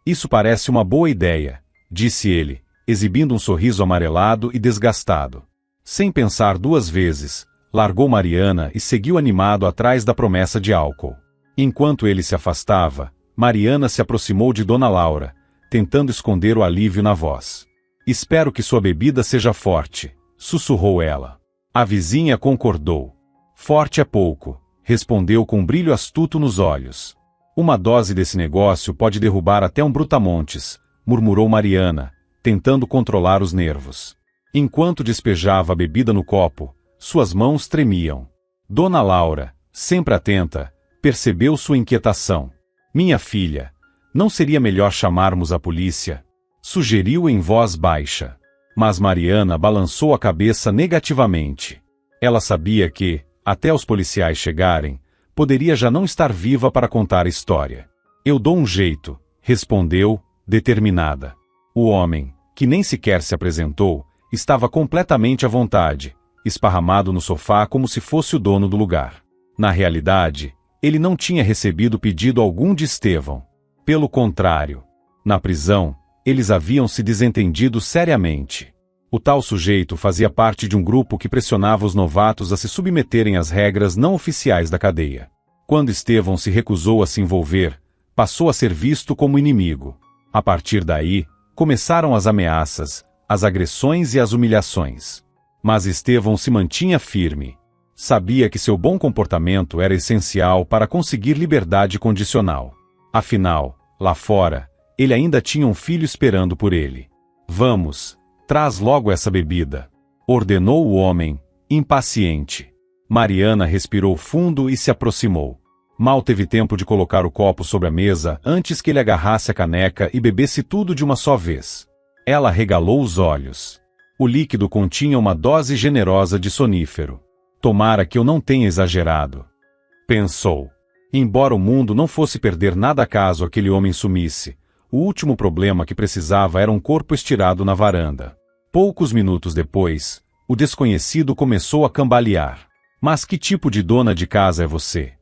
Isso parece uma boa ideia, disse ele, exibindo um sorriso amarelado e desgastado. Sem pensar duas vezes, largou Mariana e seguiu animado atrás da promessa de álcool. Enquanto ele se afastava, Mariana se aproximou de Dona Laura, tentando esconder o alívio na voz. Espero que sua bebida seja forte, sussurrou ela. A vizinha concordou. Forte é pouco, respondeu com um brilho astuto nos olhos. Uma dose desse negócio pode derrubar até um brutamontes, murmurou Mariana, tentando controlar os nervos. Enquanto despejava a bebida no copo, suas mãos tremiam. Dona Laura, sempre atenta, percebeu sua inquietação. Minha filha, não seria melhor chamarmos a polícia? Sugeriu em voz baixa. Mas Mariana balançou a cabeça negativamente. Ela sabia que, até os policiais chegarem, poderia já não estar viva para contar a história. Eu dou um jeito, respondeu, determinada. O homem, que nem sequer se apresentou, estava completamente à vontade, esparramado no sofá como se fosse o dono do lugar. Na realidade, ele não tinha recebido pedido algum de Estevão. Pelo contrário, na prisão, eles haviam se desentendido seriamente. O tal sujeito fazia parte de um grupo que pressionava os novatos a se submeterem às regras não oficiais da cadeia. Quando Estevão se recusou a se envolver, passou a ser visto como inimigo. A partir daí, começaram as ameaças, as agressões e as humilhações. Mas Estevão se mantinha firme. Sabia que seu bom comportamento era essencial para conseguir liberdade condicional. Afinal, lá fora, ele ainda tinha um filho esperando por ele. Vamos, traz logo essa bebida, ordenou o homem, impaciente. Mariana respirou fundo e se aproximou. Mal teve tempo de colocar o copo sobre a mesa antes que ele agarrasse a caneca e bebesse tudo de uma só vez. Ela regalou os olhos. O líquido continha uma dose generosa de sonífero. Tomara que eu não tenha exagerado. Pensou. Embora o mundo não fosse perder nada caso aquele homem sumisse, o último problema que precisava era um corpo estirado na varanda. Poucos minutos depois, o desconhecido começou a cambalear. Mas que tipo de dona de casa é você?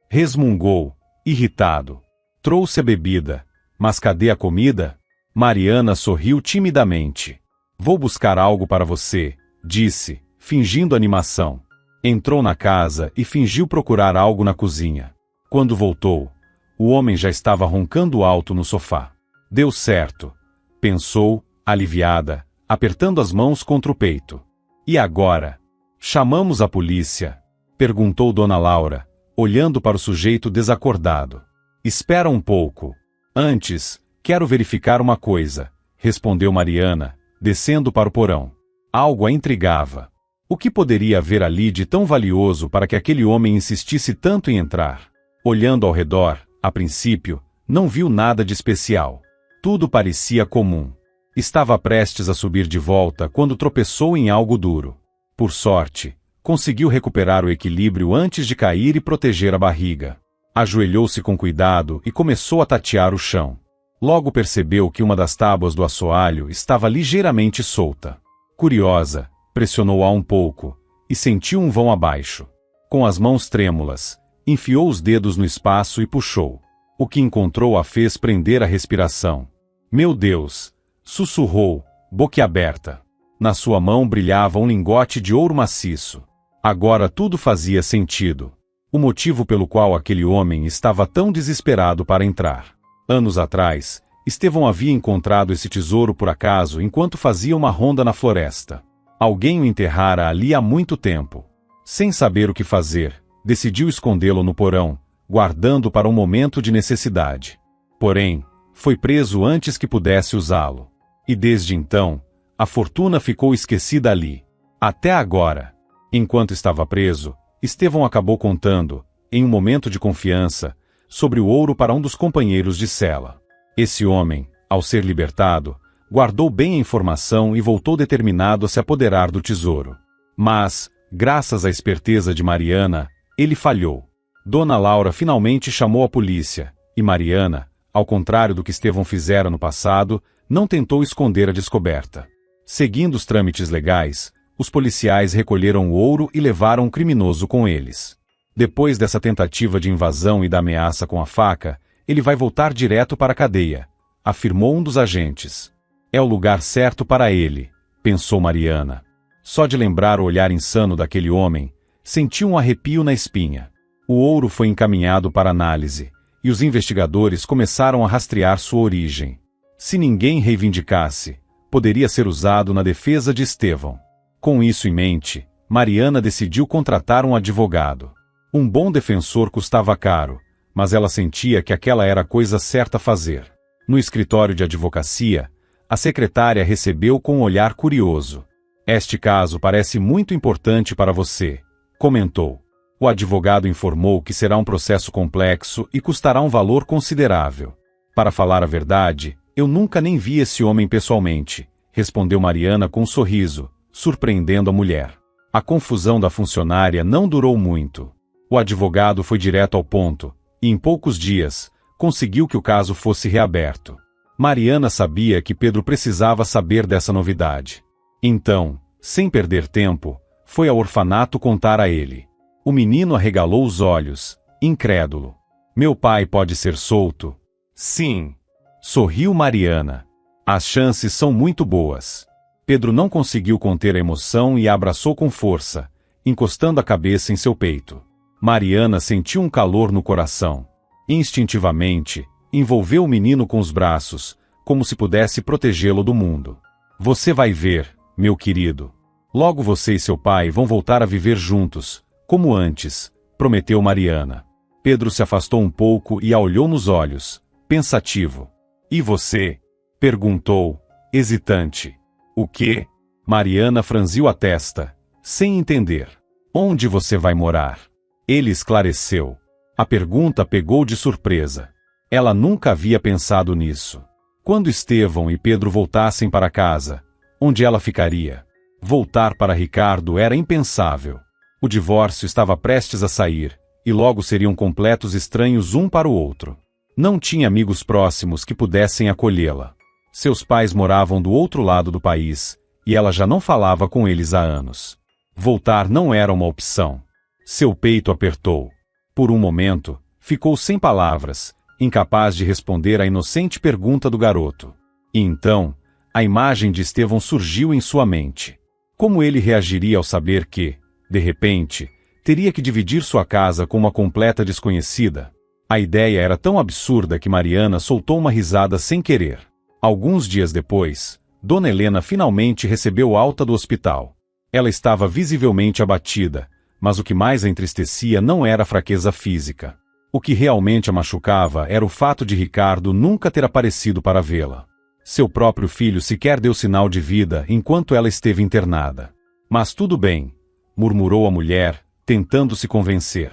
Resmungou, irritado. Trouxe a bebida, mas cadê a comida? Mariana sorriu timidamente. Vou buscar algo para você, disse, fingindo animação. Entrou na casa e fingiu procurar algo na cozinha. Quando voltou, o homem já estava roncando alto no sofá. Deu certo, pensou, aliviada, apertando as mãos contra o peito. E agora? Chamamos a polícia? Perguntou Dona Laura, olhando para o sujeito desacordado. Espera um pouco. Antes, quero verificar uma coisa, respondeu Mariana, descendo para o porão. Algo a intrigava. O que poderia haver ali de tão valioso para que aquele homem insistisse tanto em entrar? Olhando ao redor, a princípio, não viu nada de especial. Tudo parecia comum. Estava prestes a subir de volta quando tropeçou em algo duro. Por sorte, conseguiu recuperar o equilíbrio antes de cair e proteger a barriga. Ajoelhou-se com cuidado e começou a tatear o chão. Logo percebeu que uma das tábuas do assoalho estava ligeiramente solta. Curiosa, pressionou-a um pouco, e sentiu um vão abaixo. Com as mãos trêmulas, enfiou os dedos no espaço e puxou. O que encontrou a fez prender a respiração. Meu Deus! sussurrou, boquiaberta. Na sua mão brilhava um lingote de ouro maciço. Agora tudo fazia sentido. O motivo pelo qual aquele homem estava tão desesperado para entrar. Anos atrás, Estevão havia encontrado esse tesouro por acaso enquanto fazia uma ronda na floresta. Alguém o enterrara ali há muito tempo. Sem saber o que fazer, decidiu escondê-lo no porão, guardando para um momento de necessidade. Porém, foi preso antes que pudesse usá-lo. E desde então, a fortuna ficou esquecida ali. Até agora. Enquanto estava preso, Estevão acabou contando, em um momento de confiança, sobre o ouro para um dos companheiros de cela. Esse homem, ao ser libertado, guardou bem a informação e voltou determinado a se apoderar do tesouro. Mas, graças à esperteza de Mariana, ele falhou. Dona Laura finalmente chamou a polícia, e Mariana, ao contrário do que Estevão fizera no passado, não tentou esconder a descoberta. Seguindo os trâmites legais, os policiais recolheram o ouro e levaram o criminoso com eles. Depois dessa tentativa de invasão e da ameaça com a faca, ele vai voltar direto para a cadeia, afirmou um dos agentes. É o lugar certo para ele, pensou Mariana. Só de lembrar o olhar insano daquele homem, sentiu um arrepio na espinha. O ouro foi encaminhado para análise, e os investigadores começaram a rastrear sua origem. Se ninguém reivindicasse, poderia ser usado na defesa de Estevão. Com isso em mente, Mariana decidiu contratar um advogado. Um bom defensor custava caro, mas ela sentia que aquela era a coisa certa a fazer. No escritório de advocacia, a secretária recebeu com um olhar curioso. Este caso parece muito importante para você, comentou. O advogado informou que será um processo complexo e custará um valor considerável. Para falar a verdade, eu nunca nem vi esse homem pessoalmente, respondeu Mariana com um sorriso, surpreendendo a mulher. A confusão da funcionária não durou muito. O advogado foi direto ao ponto, e em poucos dias, conseguiu que o caso fosse reaberto. Mariana sabia que Pedro precisava saber dessa novidade. Então, sem perder tempo, foi ao orfanato contar a ele. O menino arregalou os olhos, incrédulo. Meu pai pode ser solto? Sim. Sorriu Mariana. As chances são muito boas. Pedro não conseguiu conter a emoção e a abraçou com força, encostando a cabeça em seu peito. Mariana sentiu um calor no coração. Instintivamente, envolveu o menino com os braços, como se pudesse protegê-lo do mundo. Você vai ver, meu querido. Logo você e seu pai vão voltar a viver juntos, como antes, prometeu Mariana. Pedro se afastou um pouco e a olhou nos olhos, pensativo. E você? Perguntou, hesitante. O quê? Mariana franziu a testa, sem entender. Onde você vai morar? Ele esclareceu. A pergunta pegou de surpresa. Ela nunca havia pensado nisso. Quando Estevão e Pedro voltassem para casa, onde ela ficaria? Voltar para Ricardo era impensável. O divórcio estava prestes a sair, e logo seriam completos estranhos um para o outro. Não tinha amigos próximos que pudessem acolhê-la. Seus pais moravam do outro lado do país, e ela já não falava com eles há anos. Voltar não era uma opção. Seu peito apertou. Por um momento, ficou sem palavras, incapaz de responder à inocente pergunta do garoto. E então, a imagem de Estevão surgiu em sua mente. Como ele reagiria ao saber que, de repente, teria que dividir sua casa com uma completa desconhecida? A ideia era tão absurda que Mariana soltou uma risada sem querer. Alguns dias depois, Dona Helena finalmente recebeu alta do hospital. Ela estava visivelmente abatida, mas o que mais a entristecia não era a fraqueza física. O que realmente a machucava era o fato de Ricardo nunca ter aparecido para vê-la. Seu próprio filho sequer deu sinal de vida enquanto ela esteve internada. Mas tudo bem, murmurou a mulher, tentando se convencer.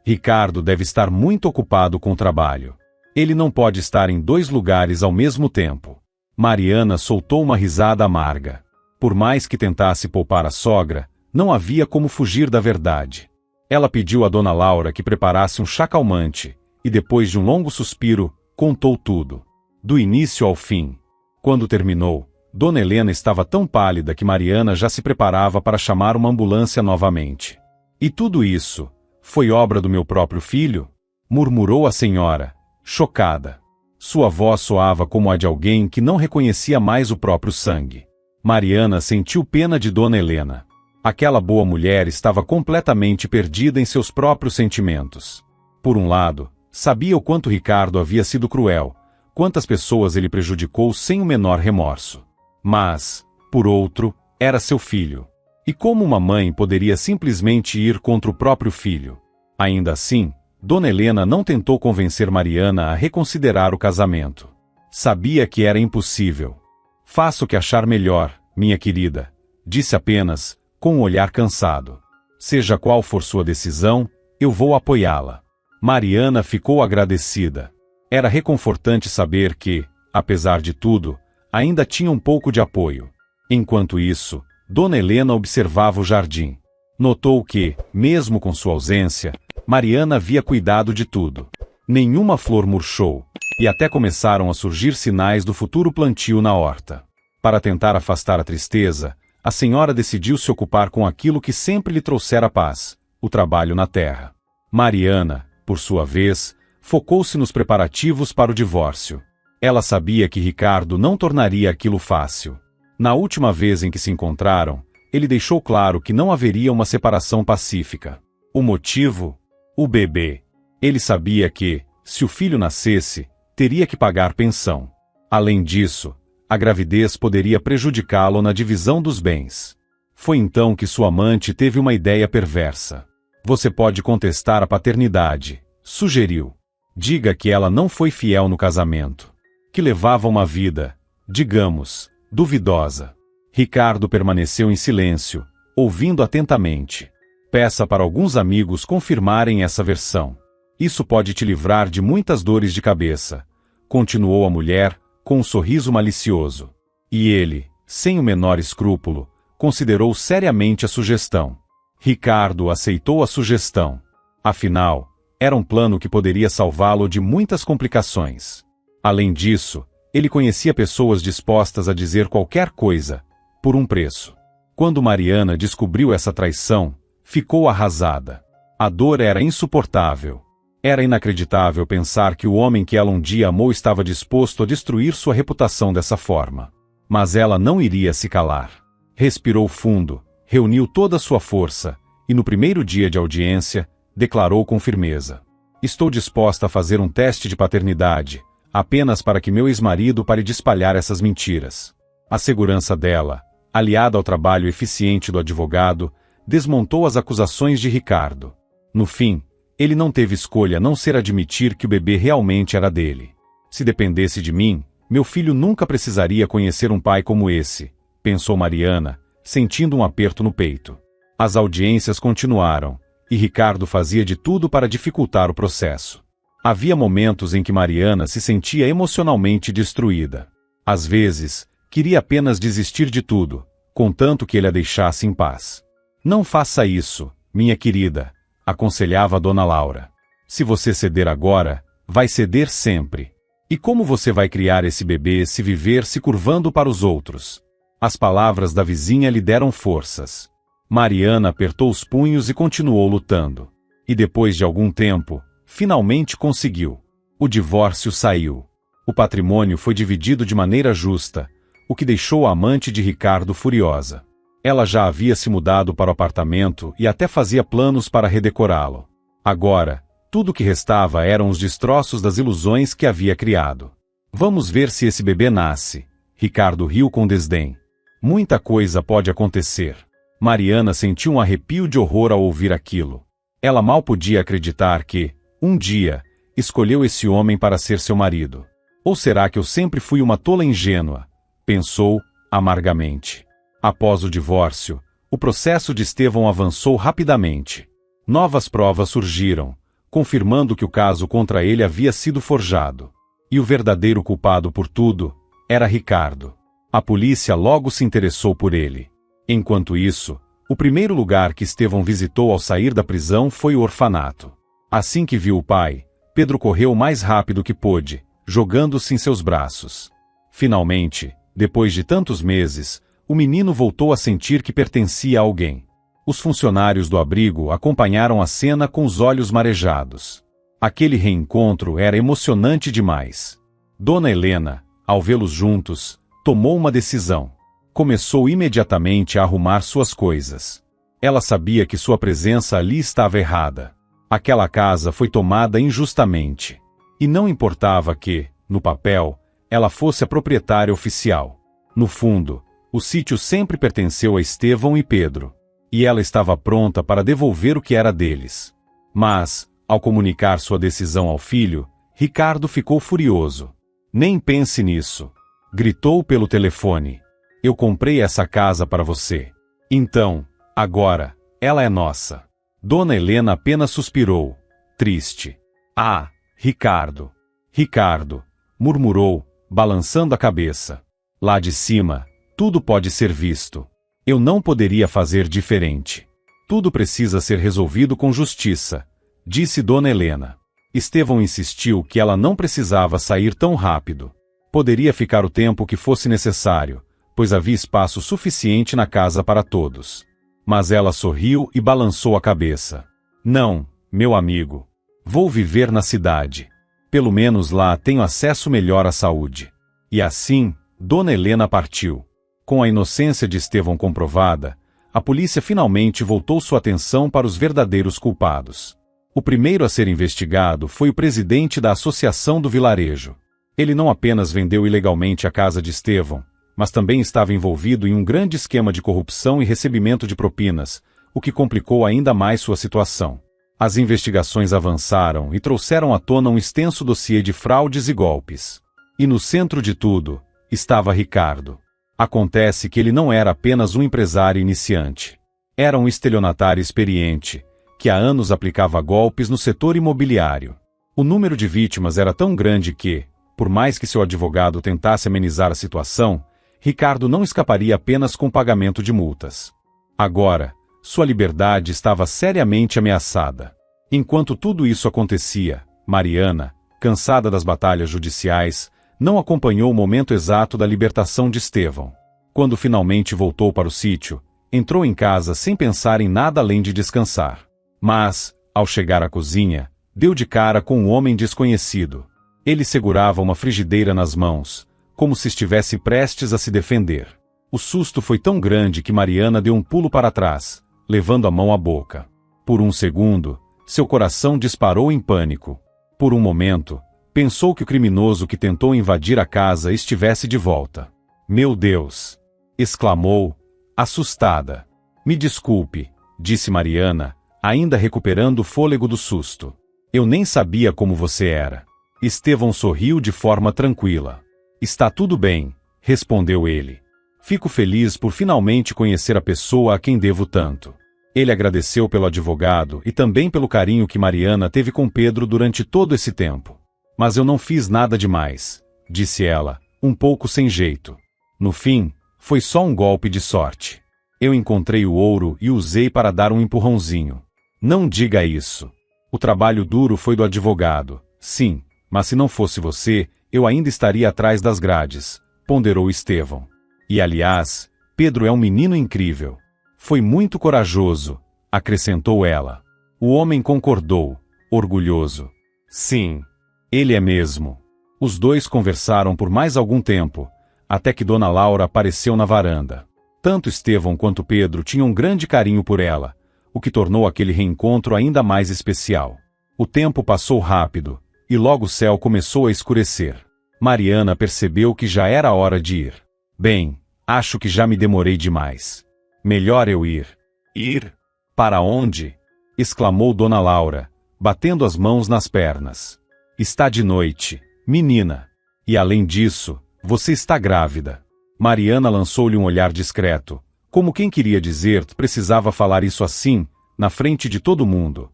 Ricardo deve estar muito ocupado com o trabalho. Ele não pode estar em dois lugares ao mesmo tempo. Mariana soltou uma risada amarga. Por mais que tentasse poupar a sogra, não havia como fugir da verdade. Ela pediu a Dona Laura que preparasse um chá calmante, e depois de um longo suspiro, contou tudo. Do início ao fim. Quando terminou, Dona Helena estava tão pálida que Mariana já se preparava para chamar uma ambulância novamente. E tudo isso foi obra do meu próprio filho? Murmurou a senhora, chocada. Sua voz soava como a de alguém que não reconhecia mais o próprio sangue. Mariana sentiu pena de Dona Helena. Aquela boa mulher estava completamente perdida em seus próprios sentimentos. Por um lado, sabia o quanto Ricardo havia sido cruel, quantas pessoas ele prejudicou sem o menor remorso. Mas, por outro, era seu filho. E como uma mãe poderia simplesmente ir contra o próprio filho? Ainda assim, Dona Helena não tentou convencer Mariana a reconsiderar o casamento. Sabia que era impossível. Faça o que achar melhor, minha querida, disse apenas, com um olhar cansado. Seja qual for sua decisão, eu vou apoiá-la. Mariana ficou agradecida. Era reconfortante saber que, apesar de tudo, ainda tinha um pouco de apoio. Enquanto isso, Dona Helena observava o jardim. Notou que, mesmo com sua ausência, Mariana havia cuidado de tudo. Nenhuma flor murchou, e até começaram a surgir sinais do futuro plantio na horta. Para tentar afastar a tristeza, a senhora decidiu se ocupar com aquilo que sempre lhe trouxera paz, o trabalho na terra. Mariana, por sua vez, focou-se nos preparativos para o divórcio. Ela sabia que Ricardo não tornaria aquilo fácil. Na última vez em que se encontraram, ele deixou claro que não haveria uma separação pacífica. O motivo? O bebê. Ele sabia que, se o filho nascesse, teria que pagar pensão. Além disso, a gravidez poderia prejudicá-lo na divisão dos bens. Foi então que sua amante teve uma ideia perversa. Você pode contestar a paternidade, sugeriu. Diga que ela não foi fiel no casamento. Que levava uma vida, digamos, duvidosa. Ricardo permaneceu em silêncio, ouvindo atentamente. Peça para alguns amigos confirmarem essa versão. Isso pode te livrar de muitas dores de cabeça, continuou a mulher, com um sorriso malicioso. E ele, sem o menor escrúpulo, considerou seriamente a sugestão. Ricardo aceitou a sugestão. Afinal, era um plano que poderia salvá-lo de muitas complicações. Além disso, ele conhecia pessoas dispostas a dizer qualquer coisa, por um preço. Quando Mariana descobriu essa traição, ficou arrasada. A dor era insuportável. Era inacreditável pensar que o homem que ela um dia amou estava disposto a destruir sua reputação dessa forma. Mas ela não iria se calar. Respirou fundo, reuniu toda a sua força, e no primeiro dia de audiência, declarou com firmeza: estou disposta a fazer um teste de paternidade, apenas para que meu ex-marido pare de espalhar essas mentiras. A segurança dela, aliada ao trabalho eficiente do advogado, desmontou as acusações de Ricardo. No fim, ele não teve escolha a não ser admitir que o bebê realmente era dele. Se dependesse de mim, meu filho nunca precisaria conhecer um pai como esse, pensou Mariana, sentindo um aperto no peito. As audiências continuaram, e Ricardo fazia de tudo para dificultar o processo. Havia momentos em que Mariana se sentia emocionalmente destruída. Às vezes, queria apenas desistir de tudo, contanto que ele a deixasse em paz. Não faça isso, minha querida, aconselhava Dona Laura. Se você ceder agora, vai ceder sempre. E como você vai criar esse bebê se viver se curvando para os outros? As palavras da vizinha lhe deram forças. Mariana apertou os punhos e continuou lutando. E depois de algum tempo, finalmente conseguiu. O divórcio saiu. O patrimônio foi dividido de maneira justa, o que deixou a amante de Ricardo furiosa. Ela já havia se mudado para o apartamento e até fazia planos para redecorá-lo. Agora, tudo o que restava eram os destroços das ilusões que havia criado. Vamos ver se esse bebê nasce. Ricardo riu com desdém. Muita coisa pode acontecer. Mariana sentiu um arrepio de horror ao ouvir aquilo. Ela mal podia acreditar que, um dia, escolheu esse homem para ser seu marido. Ou será que eu sempre fui uma tola ingênua? Pensou, amargamente. Após o divórcio, o processo de Estevão avançou rapidamente. Novas provas surgiram, confirmando que o caso contra ele havia sido forjado. E o verdadeiro culpado por tudo era Ricardo. A polícia logo se interessou por ele. Enquanto isso, o primeiro lugar que Estevão visitou ao sair da prisão foi o orfanato. Assim que viu o pai, Pedro correu o mais rápido que pôde, jogando-se em seus braços. Finalmente, depois de tantos meses, o menino voltou a sentir que pertencia a alguém. Os funcionários do abrigo acompanharam a cena com os olhos marejados. Aquele reencontro era emocionante demais. Dona Helena, ao vê-los juntos, tomou uma decisão. Começou imediatamente a arrumar suas coisas. Ela sabia que sua presença ali estava errada. Aquela casa foi tomada injustamente. E não importava que, no papel, ela fosse a proprietária oficial. No fundo, o sítio sempre pertenceu a Estevão e Pedro. E ela estava pronta para devolver o que era deles. Mas, ao comunicar sua decisão ao filho, Ricardo ficou furioso. Nem pense nisso. Gritou pelo telefone. Eu comprei essa casa para você. Então, agora, ela é nossa. Dona Helena apenas suspirou, triste. Ah, Ricardo. Ricardo, murmurou, balançando a cabeça. Lá de cima, tudo pode ser visto. Eu não poderia fazer diferente. Tudo precisa ser resolvido com justiça, disse Dona Helena. Estevão insistiu que ela não precisava sair tão rápido. Poderia ficar o tempo que fosse necessário, pois havia espaço suficiente na casa para todos. Mas ela sorriu e balançou a cabeça. Não, meu amigo. Vou viver na cidade. Pelo menos lá tenho acesso melhor à saúde. E assim, Dona Helena partiu. Com a inocência de Estevão comprovada, a polícia finalmente voltou sua atenção para os verdadeiros culpados. O primeiro a ser investigado foi o presidente da associação do vilarejo. Ele não apenas vendeu ilegalmente a casa de Estevão, mas também estava envolvido em um grande esquema de corrupção e recebimento de propinas, o que complicou ainda mais sua situação. As investigações avançaram e trouxeram à tona um extenso dossiê de fraudes e golpes. E no centro de tudo, estava Ricardo. Acontece que ele não era apenas um empresário iniciante. Era um estelionatário experiente, que há anos aplicava golpes no setor imobiliário. O número de vítimas era tão grande que, por mais que seu advogado tentasse amenizar a situação, Ricardo não escaparia apenas com pagamento de multas. Agora, sua liberdade estava seriamente ameaçada. Enquanto tudo isso acontecia, Mariana, cansada das batalhas judiciais, não acompanhou o momento exato da libertação de Estevão. Quando finalmente voltou para o sítio, entrou em casa sem pensar em nada além de descansar. Mas, ao chegar à cozinha, deu de cara com um homem desconhecido. Ele segurava uma frigideira nas mãos, como se estivesse prestes a se defender. O susto foi tão grande que Mariana deu um pulo para trás, levando a mão à boca. Por um segundo, seu coração disparou em pânico. Por um momento, pensou que o criminoso que tentou invadir a casa estivesse de volta. Meu Deus! Exclamou, assustada. Me desculpe, disse Mariana, ainda recuperando o fôlego do susto. Eu nem sabia como você era. Estevão sorriu de forma tranquila. Está tudo bem, respondeu ele. Fico feliz por finalmente conhecer a pessoa a quem devo tanto. Ele agradeceu pelo advogado e também pelo carinho que Mariana teve com Pedro durante todo esse tempo. Mas eu não fiz nada demais, disse ela, um pouco sem jeito. No fim, foi só um golpe de sorte. Eu encontrei o ouro e usei para dar um empurrãozinho. Não diga isso. O trabalho duro foi do advogado, sim, mas se não fosse você, eu ainda estaria atrás das grades, ponderou Estevão. E aliás, Pedro é um menino incrível. Foi muito corajoso, acrescentou ela. O homem concordou, orgulhoso. Sim, ele é mesmo. Os dois conversaram por mais algum tempo, até que Dona Laura apareceu na varanda. Tanto Estevão quanto Pedro tinham um grande carinho por ela, o que tornou aquele reencontro ainda mais especial. O tempo passou rápido, e logo o céu começou a escurecer. Mariana percebeu que já era hora de ir. Bem, acho que já me demorei demais. Melhor eu ir. Ir? Para onde? Exclamou Dona Laura, batendo as mãos nas pernas. Está de noite, menina. E além disso, você está grávida. Mariana lançou-lhe um olhar discreto, como quem queria dizer que precisava falar isso assim, na frente de todo mundo.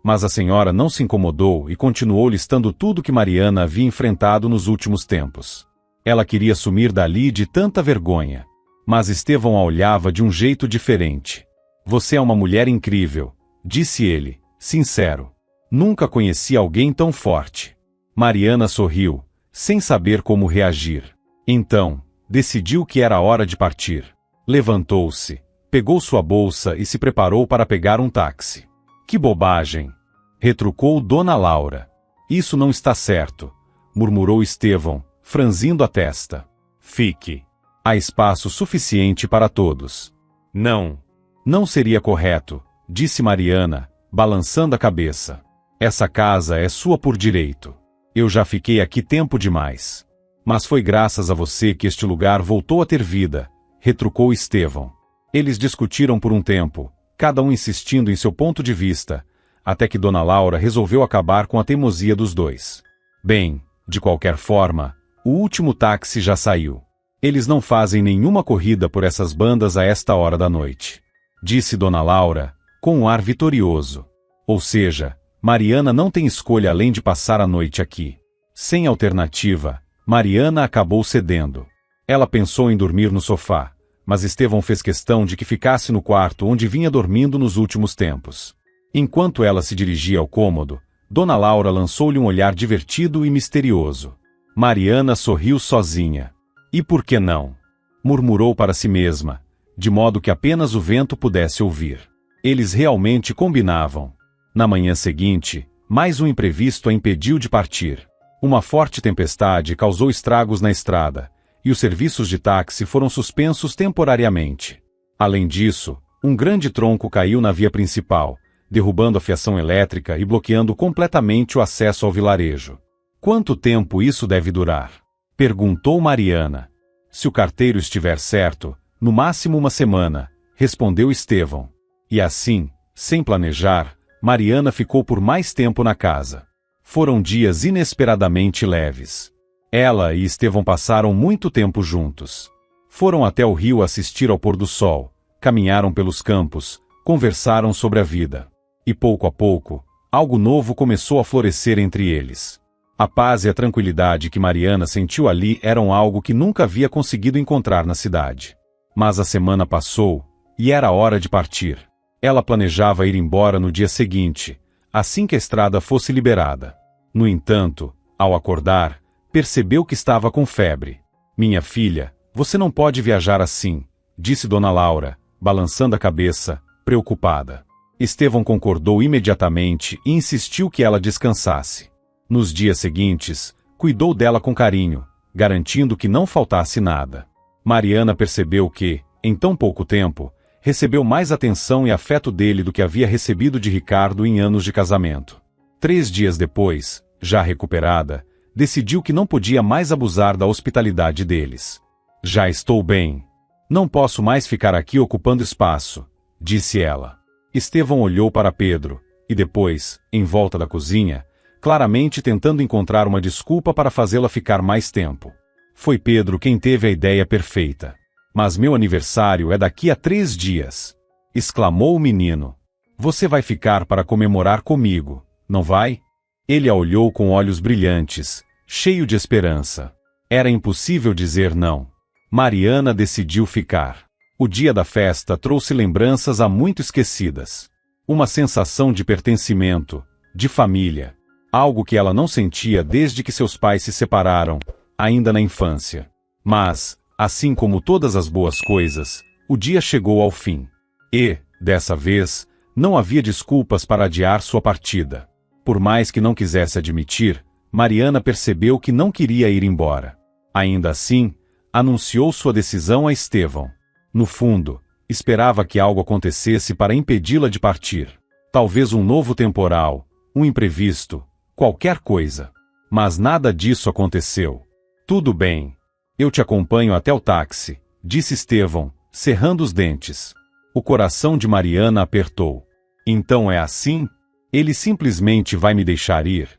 Mas a senhora não se incomodou e continuou listando tudo que Mariana havia enfrentado nos últimos tempos. Ela queria sumir dali de tanta vergonha. Mas Estevão a olhava de um jeito diferente. Você é uma mulher incrível, disse ele, sincero. Nunca conheci alguém tão forte. Mariana sorriu, sem saber como reagir. Então, decidiu que era hora de partir. Levantou-se, pegou sua bolsa e se preparou para pegar um táxi. Que bobagem! Retrucou Dona Laura. Isso não está certo. murmurou Estevão, franzindo a testa. Fique. Há espaço suficiente para todos. Não. Não seria correto, disse Mariana, balançando a cabeça. Essa casa é sua por direito. Eu já fiquei aqui tempo demais. Mas foi graças a você que este lugar voltou a ter vida, retrucou Estevão. Eles discutiram por um tempo, cada um insistindo em seu ponto de vista, até que Dona Laura resolveu acabar com a teimosia dos dois. Bem, de qualquer forma, o último táxi já saiu. Eles não fazem nenhuma corrida por essas bandas a esta hora da noite, disse Dona Laura, com um ar vitorioso. Ou seja, Mariana não tem escolha além de passar a noite aqui. Sem alternativa, Mariana acabou cedendo. Ela pensou em dormir no sofá, mas Estevão fez questão de que ficasse no quarto onde vinha dormindo nos últimos tempos. Enquanto ela se dirigia ao cômodo, Dona Laura lançou-lhe um olhar divertido e misterioso. Mariana sorriu sozinha. E por que não? Murmurou para si mesma, de modo que apenas o vento pudesse ouvir. Eles realmente combinavam. Na manhã seguinte, mais um imprevisto a impediu de partir. Uma forte tempestade causou estragos na estrada, e os serviços de táxi foram suspensos temporariamente. Além disso, um grande tronco caiu na via principal, derrubando a fiação elétrica e bloqueando completamente o acesso ao vilarejo. Quanto tempo isso deve durar? Perguntou Mariana. Se o carteiro estiver certo, no máximo uma semana, respondeu Estevão. E assim, sem planejar, Mariana ficou por mais tempo na casa. Foram dias inesperadamente leves. Ela e Estevão passaram muito tempo juntos. Foram até o rio assistir ao pôr do sol, caminharam pelos campos, conversaram sobre a vida. E pouco a pouco, algo novo começou a florescer entre eles. A paz e a tranquilidade que Mariana sentiu ali eram algo que nunca havia conseguido encontrar na cidade. Mas a semana passou, e era hora de partir. Ela planejava ir embora no dia seguinte, assim que a estrada fosse liberada. No entanto, ao acordar, percebeu que estava com febre. Minha filha, você não pode viajar assim, disse Dona Laura, balançando a cabeça, preocupada. Estevão concordou imediatamente e insistiu que ela descansasse. Nos dias seguintes, cuidou dela com carinho, garantindo que não faltasse nada. Mariana percebeu que, em tão pouco tempo, recebeu mais atenção e afeto dele do que havia recebido de Ricardo em anos de casamento. 3 dias depois, já recuperada, decidiu que não podia mais abusar da hospitalidade deles. Já estou bem. Não posso mais ficar aqui ocupando espaço, disse ela. Estevão olhou para Pedro, e depois, em volta da cozinha, claramente tentando encontrar uma desculpa para fazê-la ficar mais tempo. Foi Pedro quem teve a ideia perfeita. Mas meu aniversário é daqui a 3 dias, exclamou o menino. Você vai ficar para comemorar comigo, não vai? Ele a olhou com olhos brilhantes, cheio de esperança. Era impossível dizer não. Mariana decidiu ficar. O dia da festa trouxe lembranças há muito esquecidas. Uma sensação de pertencimento, de família. Algo que ela não sentia desde que seus pais se separaram, ainda na infância. Mas, assim como todas as boas coisas, o dia chegou ao fim. E, dessa vez, não havia desculpas para adiar sua partida. Por mais que não quisesse admitir, Mariana percebeu que não queria ir embora. Ainda assim, anunciou sua decisão a Estevão. No fundo, esperava que algo acontecesse para impedi-la de partir. Talvez um novo temporal, um imprevisto, qualquer coisa. Mas nada disso aconteceu. Tudo bem. Eu te acompanho até o táxi, disse Estevão, cerrando os dentes. O coração de Mariana apertou. Então é assim? Ele simplesmente vai me deixar ir?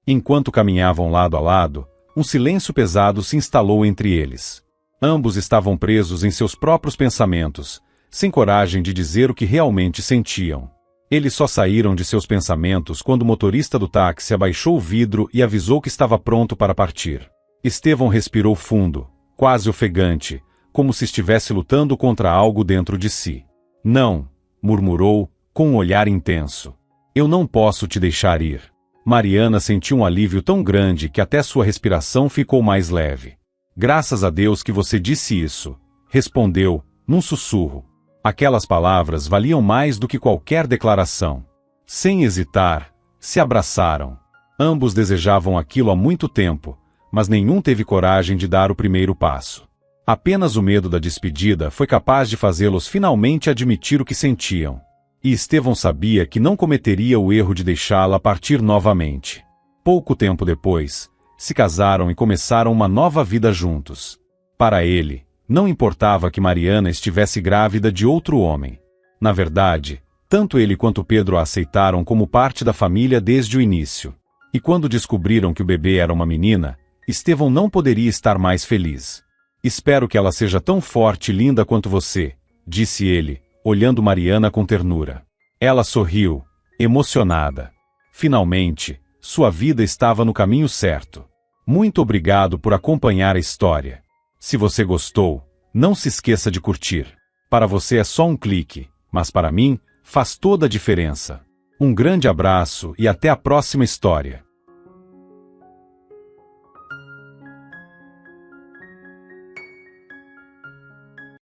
Enquanto caminhavam lado a lado, um silêncio pesado se instalou entre eles. Ambos estavam presos em seus próprios pensamentos, sem coragem de dizer o que realmente sentiam. Eles só saíram de seus pensamentos quando o motorista do táxi abaixou o vidro e avisou que estava pronto para partir. Estevão respirou fundo, quase ofegante, como se estivesse lutando contra algo dentro de si. Não, murmurou, com um olhar intenso. Eu não posso te deixar ir. Mariana sentiu um alívio tão grande que até sua respiração ficou mais leve. Graças a Deus que você disse isso, respondeu, num sussurro. Aquelas palavras valiam mais do que qualquer declaração. Sem hesitar, se abraçaram. Ambos desejavam aquilo há muito tempo, mas nenhum teve coragem de dar o primeiro passo. Apenas o medo da despedida foi capaz de fazê-los finalmente admitir o que sentiam. E Estevão sabia que não cometeria o erro de deixá-la partir novamente. Pouco tempo depois, se casaram e começaram uma nova vida juntos. Para ele, não importava que Mariana estivesse grávida de outro homem. Na verdade, tanto ele quanto Pedro a aceitaram como parte da família desde o início. E quando descobriram que o bebê era uma menina, Estevão não poderia estar mais feliz. Espero que ela seja tão forte e linda quanto você, disse ele, olhando Mariana com ternura. Ela sorriu, emocionada. Finalmente, sua vida estava no caminho certo. Muito obrigado por acompanhar a história. Se você gostou, não se esqueça de curtir. Para você é só um clique, mas para mim, faz toda a diferença. Um grande abraço e até a próxima história.